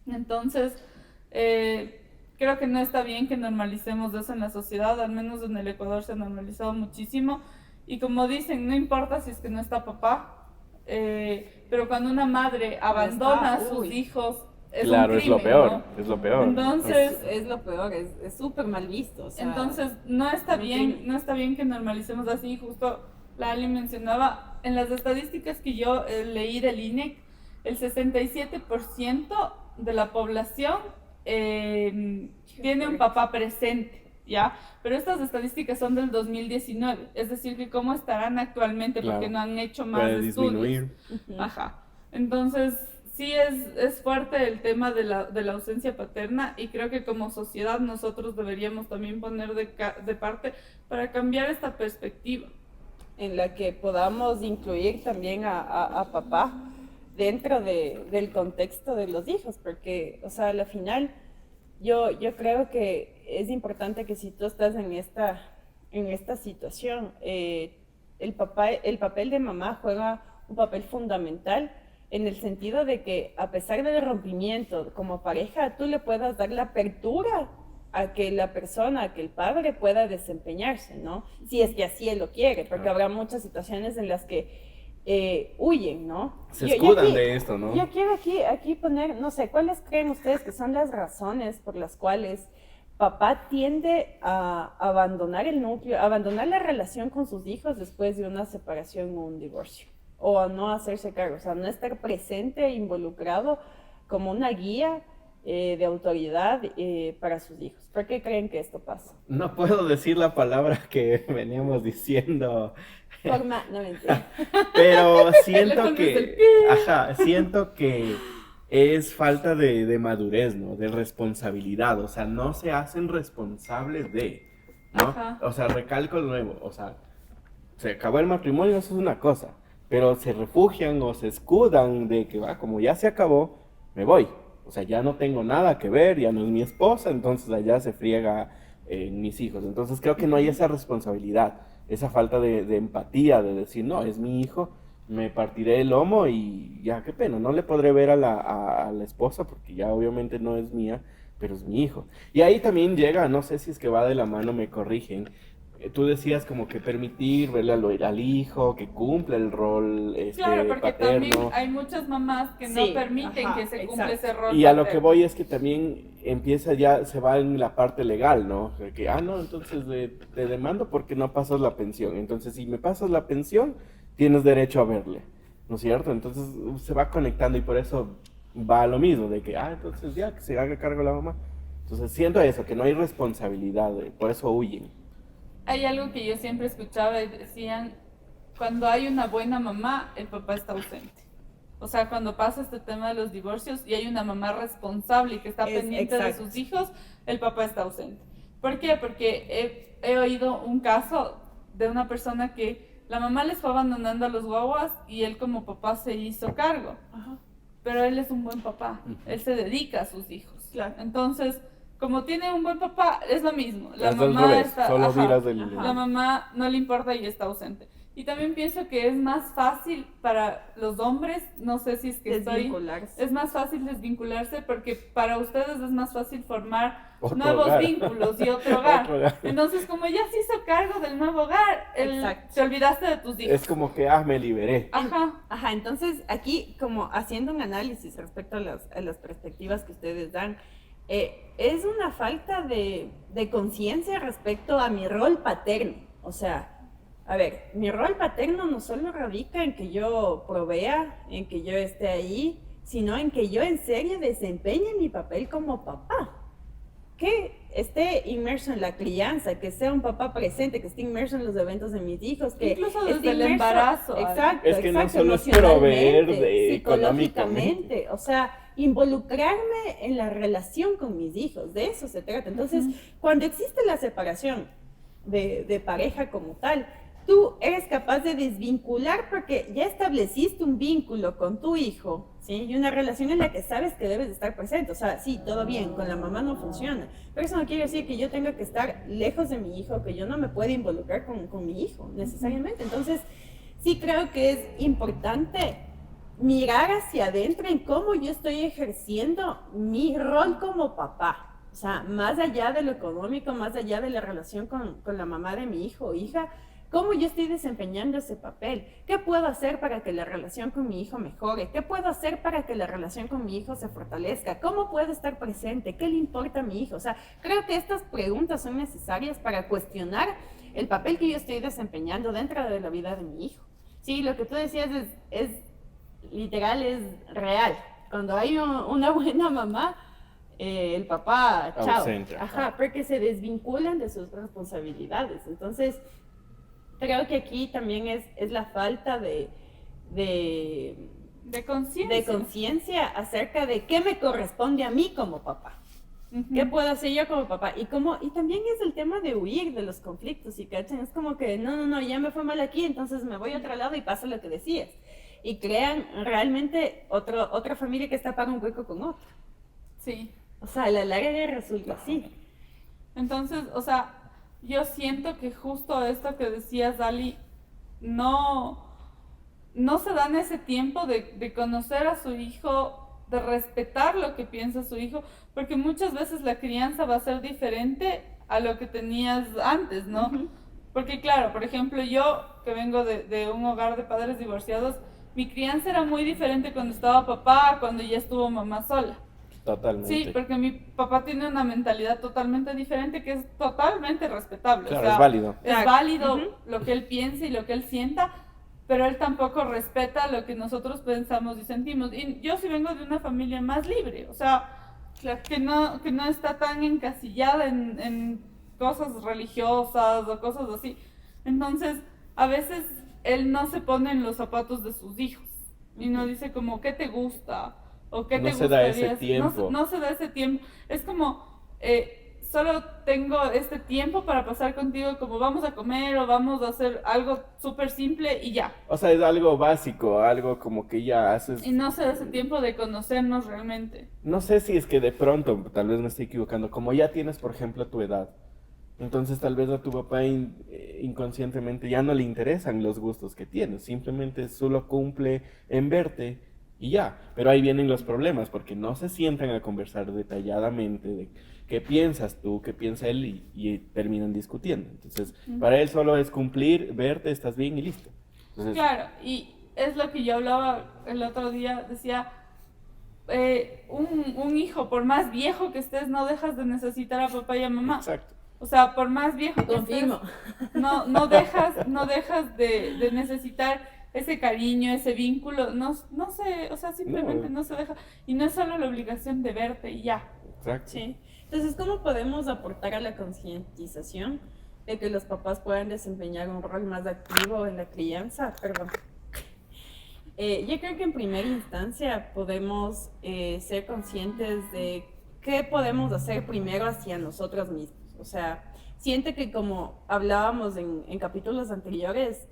Entonces, creo que no está bien que normalicemos eso en la sociedad, al menos en el Ecuador se ha normalizado muchísimo. Y como dicen, no importa si es que no está papá, pero cuando una madre abandona a sus hijos, es claro, un crimen, es lo peor, ¿no? es lo peor. Entonces, es lo peor, es súper mal visto. O sea, entonces no está bien que normalicemos así. Justo la Ali mencionaba, en las estadísticas que yo leí del INEC, el 67% de la población tiene un papá presente. ¿Ya? Pero estas estadísticas son del 2019, es decir, que cómo estarán actualmente, claro, porque no han hecho más puede estudios. Disminuir. Ajá. Entonces, sí es fuerte el tema de la ausencia paterna y creo que como sociedad nosotros deberíamos también poner de parte para cambiar esta perspectiva. En la que podamos incluir también a papá dentro del contexto de los hijos, porque, o sea, al final yo creo que es importante que si tú estás en esta situación, el papel de mamá juega un papel fundamental en el sentido de que a pesar del rompimiento como pareja, tú le puedas dar la apertura a que la persona, a que el padre pueda desempeñarse, ¿no? Si es que así él lo quiere, porque habrá muchas situaciones en las que huyen, ¿no? Se escudan de esto, ¿no? Yo quiero aquí poner, no sé, ¿cuáles creen ustedes que son las razones por las cuales papá tiende a abandonar el núcleo, a abandonar la relación con sus hijos después de una separación o un divorcio? O a no hacerse cargo, o sea, no estar presente e involucrado como una guía de autoridad para sus hijos. ¿Por qué creen que esto pasa? No puedo decir la palabra que veníamos diciendo. No mentira. Pero siento que es falta de madurez, ¿no? De responsabilidad, o sea, no se hacen responsables de, ¿no? Ajá. O sea, recalco de nuevo, o sea, se acabó el matrimonio, eso es una cosa, pero se refugian o se escudan de que, como ya se acabó, me voy. O sea, ya no tengo nada que ver, ya no es mi esposa, entonces allá se friega mis hijos. Entonces creo que no hay esa responsabilidad, esa falta de empatía, de decir, no, es mi hijo, me partiré el lomo y ya, qué pena, no le podré ver a la esposa porque ya obviamente no es mía, pero es mi hijo. Y ahí también llega, no sé si es que va de la mano, me corrigen, tú decías como que permitir verle al hijo, que cumpla el rol claro, porque paterno. también hay muchas mamás que no permiten que se cumpla ese rol Y a lo paterno. que voy es que también empieza ya, se va en la parte legal, ¿no? Que, no, entonces te demando porque no pasas la pensión. Entonces, si me pasas la pensión, tienes derecho a verle, ¿no es cierto? Entonces se va conectando y por eso va a lo mismo, de que, entonces ya, que se haga cargo la mamá. Entonces siento eso, que no hay responsabilidad, por eso huyen. Hay algo que yo siempre escuchaba y decían, cuando hay una buena mamá, el papá está ausente. O sea, cuando pasa este tema de los divorcios y hay una mamá responsable y que está pendiente de sus hijos, el papá está ausente. ¿Por qué? Porque he oído un caso de una persona que la mamá les fue abandonando a los guaguas y él como papá se hizo cargo. Ajá. Pero él es un buen papá, él se dedica a sus hijos. Claro. Entonces, como tiene un buen papá, es lo mismo. La Es del mamá revés, está, solo miras del... la mamá no le importa y está ausente. Y también pienso que es más fácil para los hombres, no sé si es que es más fácil desvincularse porque para ustedes es más fácil formar nuevos vínculos y otro hogar. Entonces, como ya se hizo cargo del nuevo hogar, te olvidaste de tus hijos. Es como que, me liberé. Ajá, entonces aquí como haciendo un análisis respecto a las perspectivas que ustedes dan, Es una falta de conciencia respecto a mi rol paterno. O sea, a ver, mi rol paterno no solo radica en que yo provea, en que yo esté ahí, sino en que yo en serio desempeñe mi papel como papá. Que esté inmerso en la crianza, que sea un papá presente, que esté inmerso en los eventos de mis hijos, que incluso esté desde el inmerso, embarazo. exacto, Es que no exacto, solo es proveer emocionalmente, económicamente. psicológicamente, o sea, involucrarme en la relación con mis hijos, de eso se trata. Entonces, cuando existe la separación de pareja como tal, tú eres capaz de desvincular porque ya estableciste un vínculo con tu hijo, ¿sí? Y una relación en la que sabes que debes de estar presente. O sea, sí, todo bien, con la mamá no funciona, pero eso no quiere decir que yo tenga que estar lejos de mi hijo, que yo no me pueda involucrar con mi hijo, necesariamente. Entonces, sí creo que es importante mirar hacia adentro en cómo yo estoy ejerciendo mi rol como papá. O sea, más allá de lo económico, más allá de la relación con la mamá de mi hijo o hija, ¿cómo yo estoy desempeñando ese papel? ¿Qué puedo hacer para que la relación con mi hijo mejore? ¿Qué puedo hacer para que la relación con mi hijo se fortalezca? ¿Cómo puedo estar presente? ¿Qué le importa a mi hijo? O sea, creo que estas preguntas son necesarias para cuestionar el papel que yo estoy desempeñando dentro de la vida de mi hijo. Sí, lo que tú decías es literal, es real. Cuando hay una buena mamá, el papá, chao. Ausente. Ajá, porque se desvinculan de sus responsabilidades. Entonces, creo que aquí también es la falta de conciencia acerca de qué me corresponde a mí como papá. ¿Qué puedo hacer yo como papá? Y también es el tema de huir de los conflictos, ¿y cachan? Es como que, no, ya me fue mal aquí, entonces me voy a otro lado y pasa lo que decías. Y crean realmente otra familia que está para un hueco con otra. Sí. O sea, a la larga resulta así. Entonces, o sea, yo siento que justo esto que decías, Dali, no se dan ese tiempo de conocer a su hijo, de respetar lo que piensa su hijo, porque muchas veces la crianza va a ser diferente a lo que tenías antes, ¿no? Porque claro, por ejemplo, yo que vengo de un hogar de padres divorciados, mi crianza era muy diferente cuando estaba papá, cuando ya estuvo mamá sola. Totalmente. Sí, porque mi papá tiene una mentalidad totalmente diferente que es totalmente respetable. Claro, o sea, es válido. Es válido lo que él piensa y lo que él sienta, pero él tampoco respeta lo que nosotros pensamos y sentimos. Y yo sí vengo de una familia más libre, o sea, que no está tan encasillada en cosas religiosas o cosas así. Entonces, a veces él no se pone en los zapatos de sus hijos y no dice como, ¿qué te gusta? ¿O qué te gustaría? No se da ese tiempo. No se da ese tiempo. Es como, solo tengo este tiempo para pasar contigo, como vamos a comer o vamos a hacer algo súper simple y ya. O sea, es algo básico, algo como que ya haces. Y no se da ese tiempo de conocernos realmente. No sé si es que de pronto, tal vez me estoy equivocando, como ya tienes, por ejemplo, tu edad, entonces tal vez a tu papá inconscientemente ya no le interesan los gustos que tienes, simplemente solo cumple en verte y ya. Pero ahí vienen los problemas, porque no se sientan a conversar detalladamente de qué piensas tú, qué piensa él y terminan discutiendo. Entonces, para él solo es cumplir, verte, estás bien y listo. Entonces, claro, y es lo que yo hablaba el otro día, decía, un hijo, por más viejo que estés, no dejas de necesitar a papá y a mamá. exacto. O sea, por más viejo que estés, no dejas de necesitar ese cariño, ese vínculo, no sé, o sea, simplemente no se deja. Y no es solo la obligación de verte y ya. Exacto. Sí. Entonces, ¿cómo podemos aportar a la concientización de que los papás puedan desempeñar un rol más activo en la crianza? Perdón. Yo creo que en primera instancia podemos ser conscientes de qué podemos hacer primero hacia nosotros mismos. O sea, siento que como hablábamos en capítulos anteriores,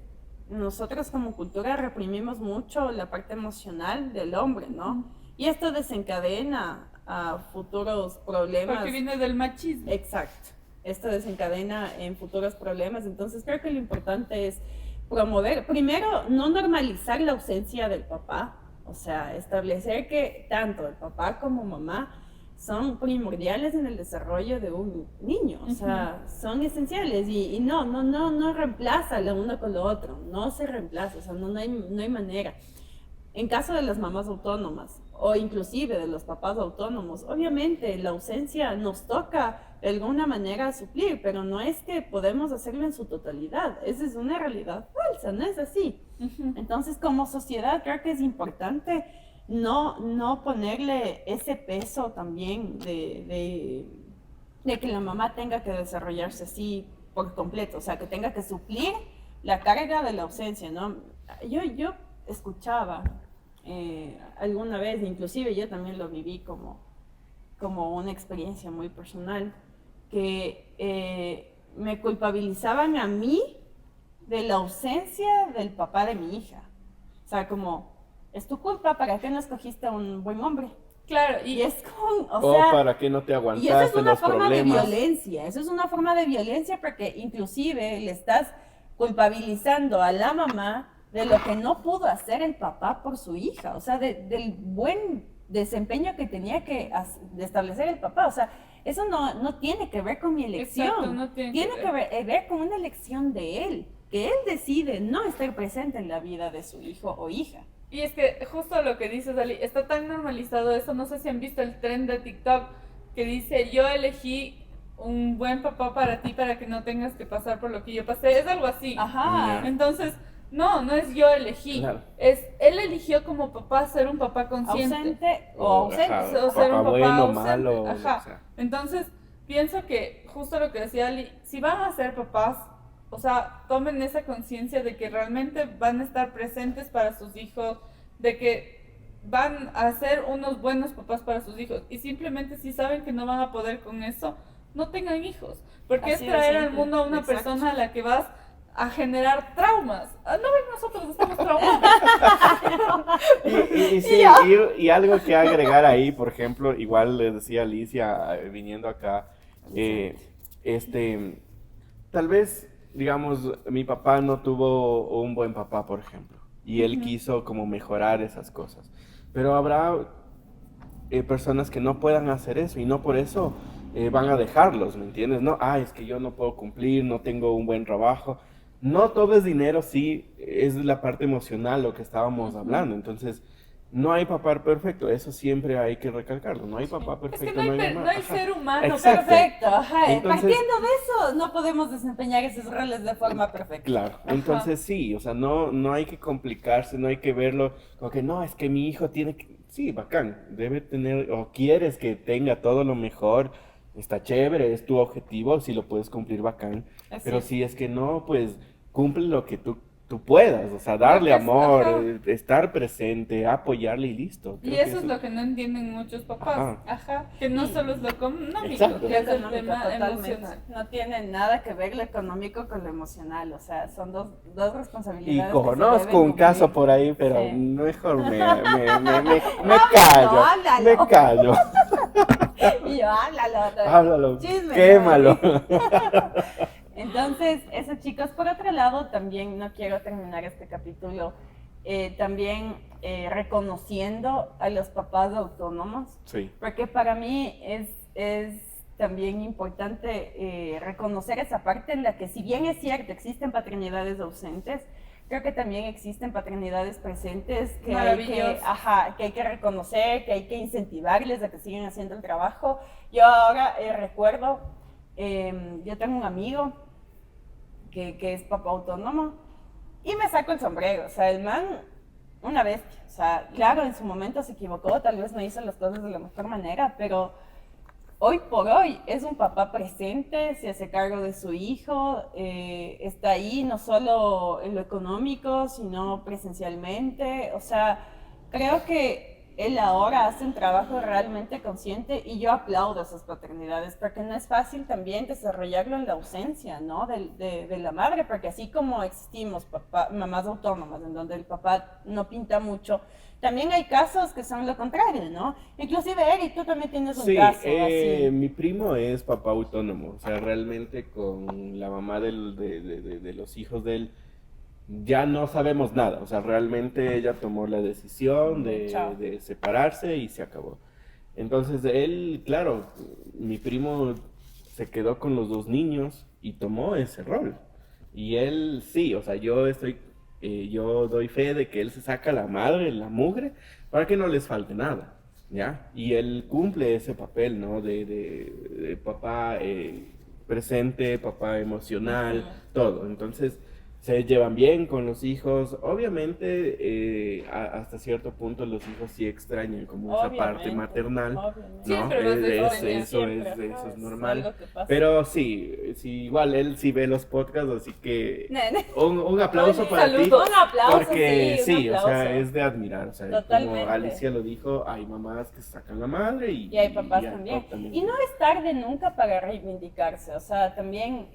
nosotros como cultura reprimimos mucho la parte emocional del hombre, ¿no? Y esto desencadena a futuros problemas. Porque viene del machismo. Exacto. Esto desencadena en futuros problemas. Entonces creo que lo importante es promover, primero, no normalizar la ausencia del papá. O sea, establecer que tanto el papá como mamá son primordiales en el desarrollo de un niño, o sea, son esenciales y no reemplaza lo uno con lo otro, no se reemplaza, o sea, no hay manera. En caso de las mamás autónomas o inclusive de los papás autónomos, obviamente la ausencia nos toca de alguna manera suplir, pero no es que podemos hacerlo en su totalidad. Esa es una realidad falsa, no es así. Entonces, como sociedad, creo que es importante no ponerle ese peso también de que la mamá tenga que desarrollarse así por completo, o sea, que tenga que suplir la carga de la ausencia, ¿no? Yo escuchaba alguna vez, inclusive yo también lo viví como una experiencia muy personal, que me culpabilizaban a mí de la ausencia del papá de mi hija. O sea, como, es tu culpa, ¿para qué no escogiste a un buen hombre? Claro, Y es como, O para qué no te y eso es aguantaste una los forma de problemas. violencia, eso es una forma de violencia porque inclusive le estás culpabilizando a la mamá de lo que no pudo hacer el papá por su hija, o sea, del buen desempeño que tenía que de establecer el papá, o sea, eso no tiene que ver con mi elección, exacto, no tiene que ver con una elección de él, que él decide no estar presente en la vida de su hijo o hija. Y es que justo lo que dices, Ali, está tan normalizado eso, no sé si han visto el tren de TikTok que dice, yo elegí un buen papá para ti para que no tengas que pasar por lo que yo pasé, es algo así. Ajá. Entonces, no es yo elegí, Claro. es él eligió como papá ser un papá consciente. Ausente o ausente. Ajá, O ser un papá bueno, ausente. malo, Ajá. o sea. Entonces, pienso que justo lo que decía Ali, si van a ser papás, o sea, tomen esa conciencia de que realmente van a estar presentes para sus hijos, de que van a ser unos buenos papás para sus hijos. Y simplemente si saben que no van a poder con eso, no tengan hijos. Porque Así es de traer al simple, mundo a una exacto. persona a la que vas a generar traumas. No ven, nosotros estamos traumados. Y sí, y algo que agregar ahí, por ejemplo, igual le decía Alicia viniendo acá, tal vez, digamos, mi papá no tuvo un buen papá, por ejemplo, y él quiso como mejorar esas cosas, pero habrá personas que no puedan hacer eso y no por eso van a dejarlos, ¿me entiendes? No, es que yo no puedo cumplir, no tengo un buen trabajo. No todo es dinero, sí, es la parte emocional lo que estábamos hablando. Entonces, no hay papá perfecto, eso siempre hay que recalcarlo. No hay papá Es perfecto, que no hay mamá. no hay Ajá. ser humano Exacto. Perfecto, ajá. Entonces- Partiendo de eso, no podemos desempeñar esos roles de forma perfecta. Claro, entonces sí, o sea, no hay que complicarse, no hay que verlo como que no, es que mi hijo tiene que, sí, bacán, debe tener, o quieres que tenga todo lo mejor, está chévere, es tu objetivo, si lo puedes cumplir, bacán, Así pero es. si es que no, pues cumple lo que tú puedas, o sea, darle Lo que es, amor, ajá. estar presente, apoyarle y listo. Y Creo que eso es lo que no entienden muchos papás. Ajá. Ajá. Que no solo es lo económico, Exacto. que es el Económico, tema totalmente. emocional. No tiene nada que ver lo económico con lo emocional, o sea, son dos Y responsabilidades. que se conozco deben un caso cumplir. por ahí, pero Sí. mejor me callo, háblalo. me callo. Y yo, háblalo. Háblalo, Chisme, quémalo. Entonces, eso chicos, por otro lado, también no quiero terminar este capítulo también reconociendo a los papás autónomos, Sí, porque para mí es también importante reconocer esa parte en la que si bien es cierto, existen paternidades ausentes, creo que también existen paternidades presentes que Maravillosas. que hay que reconocer, que hay que incentivarles a que sigan haciendo el trabajo. Yo ahora recuerdo, yo tengo un amigo que es papá autónomo y me saco el sombrero, o sea, el man, una bestia, o sea, claro, en su momento se equivocó, tal vez no hizo las cosas de la mejor manera, pero hoy por hoy es un papá presente, se hace cargo de su hijo, está ahí no solo en lo económico, sino presencialmente. O sea, creo que él ahora hace un trabajo realmente consciente y yo aplaudo esas paternidades porque no es fácil también desarrollarlo en la ausencia, ¿no? de la madre, porque así como existimos mamás autónomas en donde el papá no pinta mucho, también hay casos que son lo contrario, ¿no? Inclusive, Eri, tú también tienes un sí, caso así. mi primo es papá autónomo, o sea, realmente con la mamá de los hijos de él ya no sabemos nada, o sea, realmente ella tomó la decisión Chao. de separarse y se acabó. Entonces él, claro, mi primo se quedó con los dos niños y tomó ese rol. Y él sí, o sea, yo estoy yo doy fe de que él se saca la madre, la mugre, para que no les falte nada, ¿ya? Y él cumple ese papel, ¿no? De papá presente, papá emocional, todo. Entonces, se llevan bien con los hijos. Obviamente, hasta cierto punto los hijos sí extrañan como esa parte maternal, ¿no? Siempre vas a extrañar, eso es normal. Pero sí, igual él sí ve los podcasts, así que un aplauso para ti. Un aplauso, Porque sí, o sea, es de admirar. O sea, totalmente. como Alicia lo dijo, hay mamás que se sacan la madre y hay papás también. Y no es tarde nunca para reivindicarse. O sea, también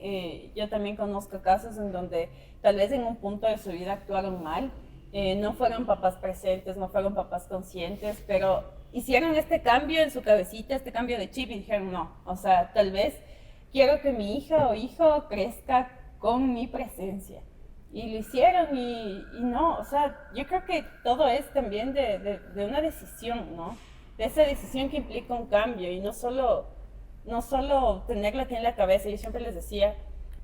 yo también conozco casos en donde tal vez en un punto de su vida actuaron mal, no fueron papás presentes, no fueron papás conscientes, pero hicieron este cambio en su cabecita, este cambio de chip y dijeron no, o sea, tal vez quiero que mi hija o hijo crezca con mi presencia. Y lo hicieron y no, o sea, yo creo que todo es también de una decisión, ¿no? De esa decisión que implica un cambio y no solo tenerla aquí en la cabeza. Yo siempre les decía,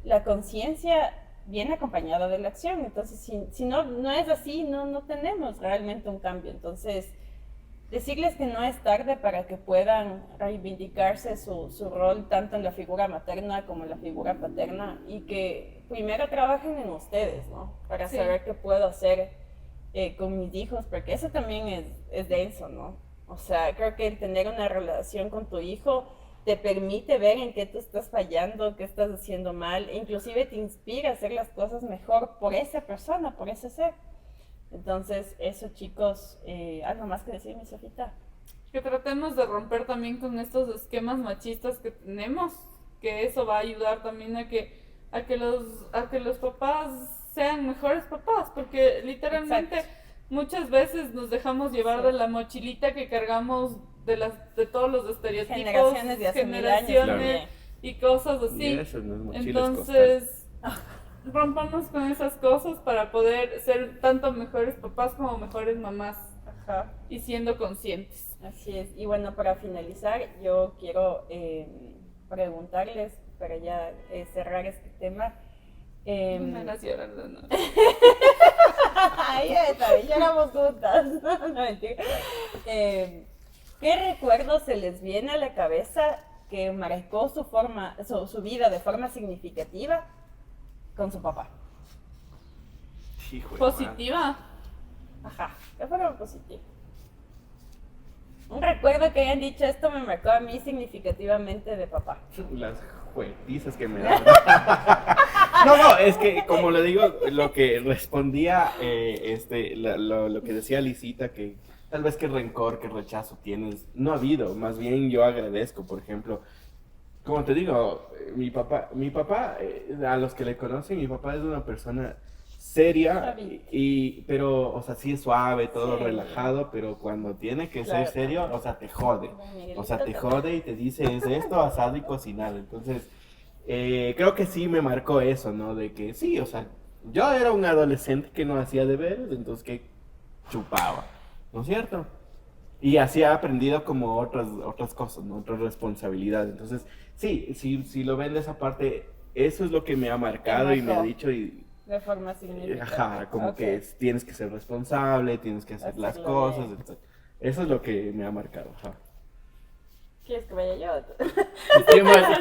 la conciencia viene acompañada de la acción. Entonces, si no es así, no tenemos realmente un cambio. Entonces, decirles que no es tarde para que puedan reivindicarse su rol tanto en la figura materna como en la figura paterna y que primero trabajen en ustedes, ¿no? Para saber qué puedo hacer con mis hijos, porque eso también es denso, ¿no? O sea, creo que el tener una relación con tu hijo te permite ver en qué tú estás fallando, qué estás haciendo mal, e inclusive te inspira a hacer las cosas mejor por esa persona, por ese ser. Entonces, eso, chicos, ¿algo más que decir, mi Sofita? Que tratemos de romper también con estos esquemas machistas que tenemos, que eso va a ayudar también a que los papás sean mejores papás, porque literalmente muchas veces nos dejamos llevar de la mochilita que cargamos de todos los estereotipos, generaciones de hace 1000 años y cosas así. Y eso no es mochilas, entonces, rompamos con esas cosas para poder ser tanto mejores papás como mejores mamás. Ajá. Y siendo conscientes. Así es. Y bueno, para finalizar, yo quiero preguntarles, para ya cerrar este tema. No me hagas llorar, no. Ahí está, lloramos juntas. No, mentira. ¿Qué recuerdo se les viene a la cabeza que marcó su vida de forma significativa con su papá? Hijo de ¿Positiva? Ajá, de forma positiva. Un recuerdo que hayan dicho, esto me marcó a mí significativamente de papá. Las juetizas que me dan. No, es que como le digo, lo que respondía, lo que decía Lisita, que tal vez qué rencor, qué rechazo tienes, no ha habido, más bien yo agradezco, por ejemplo, como te digo, mi papá, a los que le conocen, mi papá es una persona seria, pero, o sea, sí es suave, todo relajado, pero cuando tiene que ser serio, o sea, te jode. O sea, te jode y te dice, es esto, asado y cocinado. Entonces, creo que sí me marcó eso, ¿no? De que sí, o sea, yo era un adolescente que no hacía deberes, entonces que chupaba, ¿no es cierto? Y así he aprendido como otras cosas, ¿no? Otras responsabilidades. Entonces, sí, si lo ven de esa parte, eso es lo que me ha marcado y me ha dicho de forma significativa. Ajá, como que tienes que ser responsable, tienes que hacer las cosas. Eso es lo que me ha marcado. Ajá. ¿Quieres que vaya yo?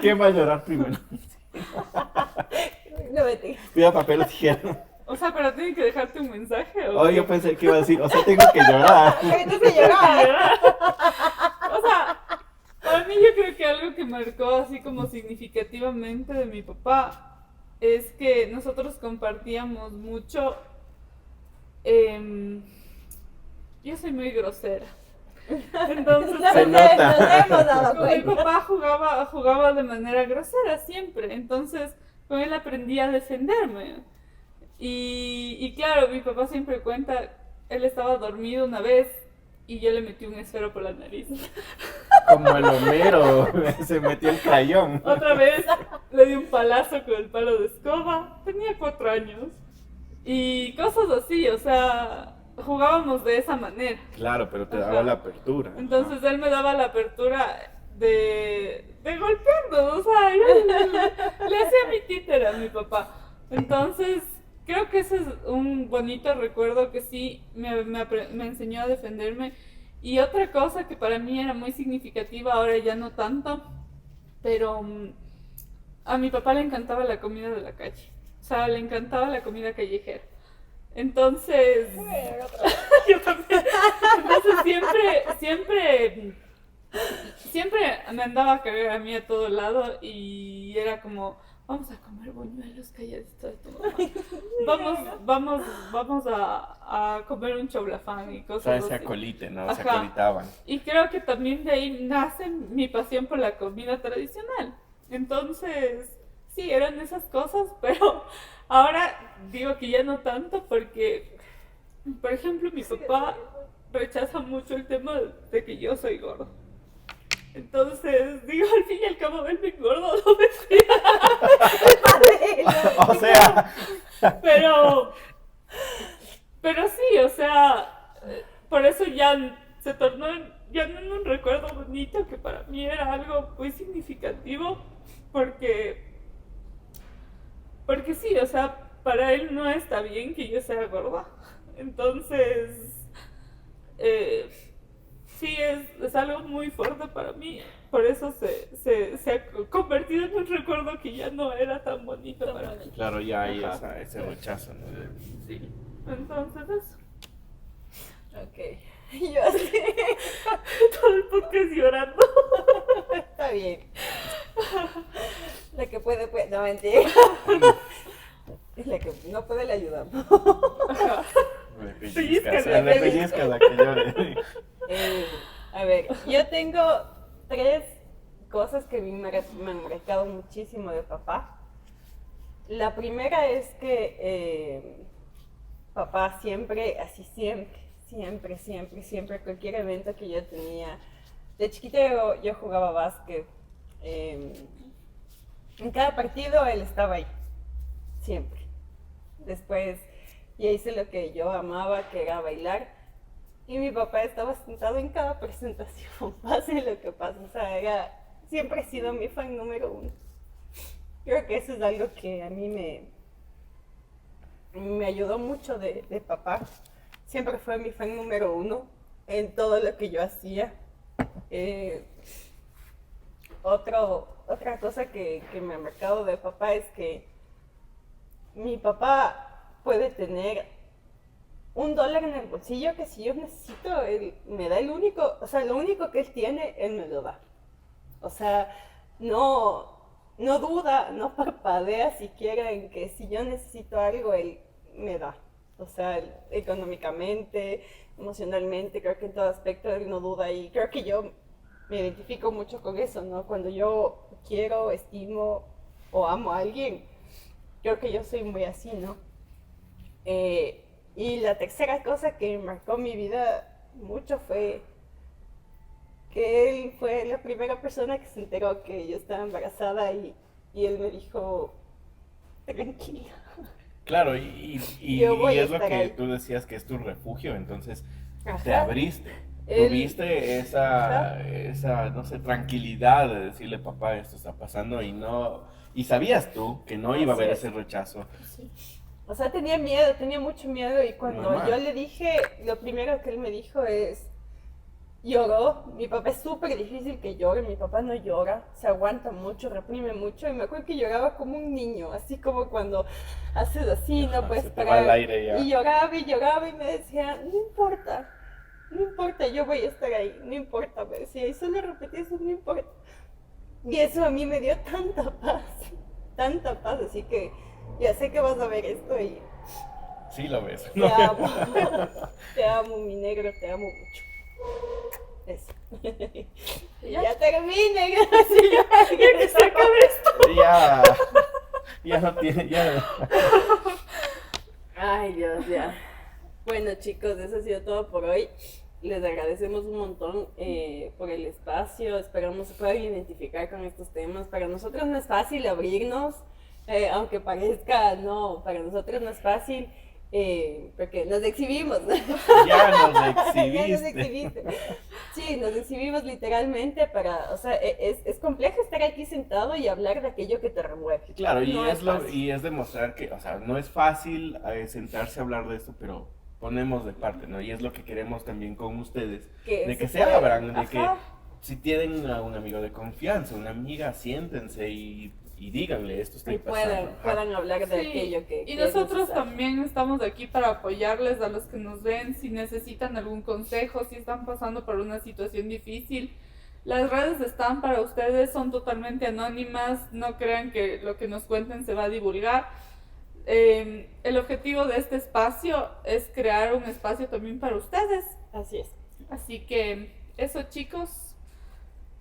¿Quién va a llorar primero? No, vete. Cuida papel o tijera. O sea, pero tienen que dejarte un mensaje. Oh, yo pensé que iba a decir, o sea, tengo que llorar. Tengo que llorar. O sea, para mí yo creo que algo que marcó así como significativamente de mi papá es que nosotros compartíamos mucho. Yo soy muy grosera. Entonces, se nota. Nos hemos dado con mi cuenta. papá jugaba de manera grosera siempre. Entonces, con él aprendí a defenderme. Y claro, mi papá siempre cuenta, él estaba dormido una vez y yo le metí un esfero por la nariz. Como el Homero, se metió el crayón. Otra vez le di un palazo con el palo de escoba, tenía 4 años. Y cosas así, o sea, jugábamos de esa manera. Claro, pero te daba la apertura. Entonces él me daba la apertura de golpearnos, o sea, yo le hacía mi títere a mi papá. Entonces, creo que ese es un bonito recuerdo que sí me enseñó a defenderme. Y otra cosa que para mí era muy significativa, ahora ya no tanto, pero a mi papá le encantaba la comida de la calle. O sea, le encantaba la comida callejera. Entonces, yo también. Entonces siempre me andaba a cargar a mí a todo lado y era como, vamos a comer buñuelos calladitos de tu mamá. Vamos a comer un choblafán y O sea, cosas ese así. acolite, ¿no? Se Ajá. acolitaban. Y creo que también de ahí nace mi pasión por la comida tradicional. Entonces, sí, eran esas cosas, pero ahora digo que ya no tanto porque, por ejemplo, mi papá rechaza mucho el tema de que yo soy gordo. Entonces, digo, al fin y al cabo, él me engordó, no me O sea, Pero, pero sí, o sea, por eso ya se tornó ya no en un recuerdo bonito, que para mí era algo muy significativo, porque, porque sí, o sea, para él no está bien que yo sea gorda. Entonces, eh, sí, es algo muy fuerte para mí. Por eso se ha convertido en un recuerdo que ya no era tan bonito para mí. claro, ya hay Ajá. ese rechazo, ¿no? Sí, entonces eso. Ok. Yo así. Todo el podcast llorando. Está bien. La que puede, puede. No, mentira. Es la que no puede, le ayudamos. Me Pellizcas, pellizcas, me pellizcas la que llore. A ver, yo tengo 3 cosas que me han marcado muchísimo de papá. La primera es que papá siempre, así siempre, cualquier evento que yo tenía. De chiquita yo jugaba básquet. En cada partido él estaba ahí, siempre. Después ya hice lo que yo amaba, que era bailar. Y mi papá estaba sentado en cada presentación, pase lo que pase. O sea, siempre ha sido mi fan número 1. Creo que eso es algo que a mí me ayudó mucho de papá. Siempre fue mi fan número 1 en todo lo que yo hacía. Otra cosa que me ha marcado de papá es que mi papá puede tener $1 en el bolsillo, que si yo necesito, él me da lo único que él tiene, él me lo da. O sea, no duda, no parpadea siquiera en que si yo necesito algo, él me da. O sea, económicamente, emocionalmente, creo que en todo aspecto él no duda, y creo que yo me identifico mucho con eso, ¿no? Cuando yo quiero, estimo o amo a alguien, creo que yo soy muy así, ¿no? Y la tercera cosa que marcó mi vida mucho fue que él fue la primera persona que se enteró que yo estaba embarazada, y él me dijo, tranquila. Claro, y Yo voy a es lo estar que ahí. tú decías que es tu refugio, entonces te Ajá. abriste. Él- Tuviste Ajá. esa, no sé, tranquilidad de decirle, papá, esto está pasando, y sabías tú que no iba a Así haber es. ese rechazo. O sea, tenía miedo, tenía mucho miedo, y cuando Normal. yo le dije, lo primero que él me dijo es, lloró. Mi papá es súper difícil que llore, mi papá no llora, se aguanta mucho, reprime mucho, y me acuerdo que lloraba como un niño, así como cuando haces así, no Ajá, puedes se te va el parar. aire ya. Y lloraba y me decía, no importa, yo voy a estar ahí, no importa, me decía, y solo repetía eso, no importa. Y eso a mí me dio tanta paz, así que ya sé que vas a ver esto y Sí lo ves. te amo, te amo, mi negro, te amo mucho. Eso. Ya terminé, gracias. Ya que se acabe esto. Ya no tiene, ya. Ay, Dios, ya. Bueno, chicos, eso ha sido todo por hoy. Les agradecemos un montón por el espacio. Esperamos se puedan identificar con estos temas. Para nosotros no es fácil abrirnos, aunque parezca, no, para nosotros no es fácil. porque nos exhibimos. Ya nos Ya nos exhibiste. exhibiste. Sí, nos exhibimos literalmente para, o sea, es complejo estar aquí sentado y hablar de aquello que te remueve. Claro, No es fácil. y es demostrar que, o sea, no es fácil sentarse a hablar de esto, pero ponemos de parte, ¿no? Y es lo que queremos también con ustedes, Que de que se se puede. abran, de que Ajá. si tienen a un amigo de confianza, una amiga, siéntense y díganle, esto estoy Y pasando. puedan hablar de Sí, aquello que y es nosotros necesario. también estamos aquí para apoyarles a los que nos ven, si necesitan algún consejo, si están pasando por una situación difícil. Las redes están para ustedes, son totalmente anónimas, no crean que lo que nos cuenten se va a divulgar. El objetivo de este espacio es crear un espacio también para ustedes. Así es. Así que eso, chicos,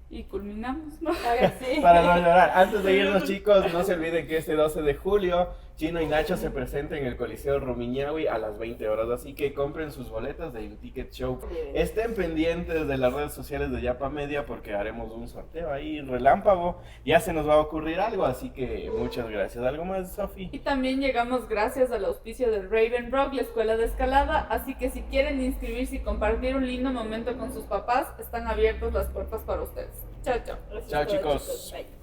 y culminamos, ¿no? Ahora sí. Para no llorar. Antes de irnos, chicos, no se olviden que este 12 de julio Chino y Nacho se presentan en el Coliseo Rumiñahui a las 20 horas, así que compren sus boletas de Ticket Show. Estén pendientes de las redes sociales de Yapa Media porque haremos un sorteo ahí relámpago. Ya se nos va a ocurrir algo, así que muchas gracias. ¿Algo más, Sofi? Y también llegamos gracias al auspicio del Raven Rock, la escuela de escalada, así que si quieren inscribirse y compartir un lindo momento con sus papás, están abiertas las puertas para ustedes. Chao, chao. Gracias Chao, a todos, chicos. Bye.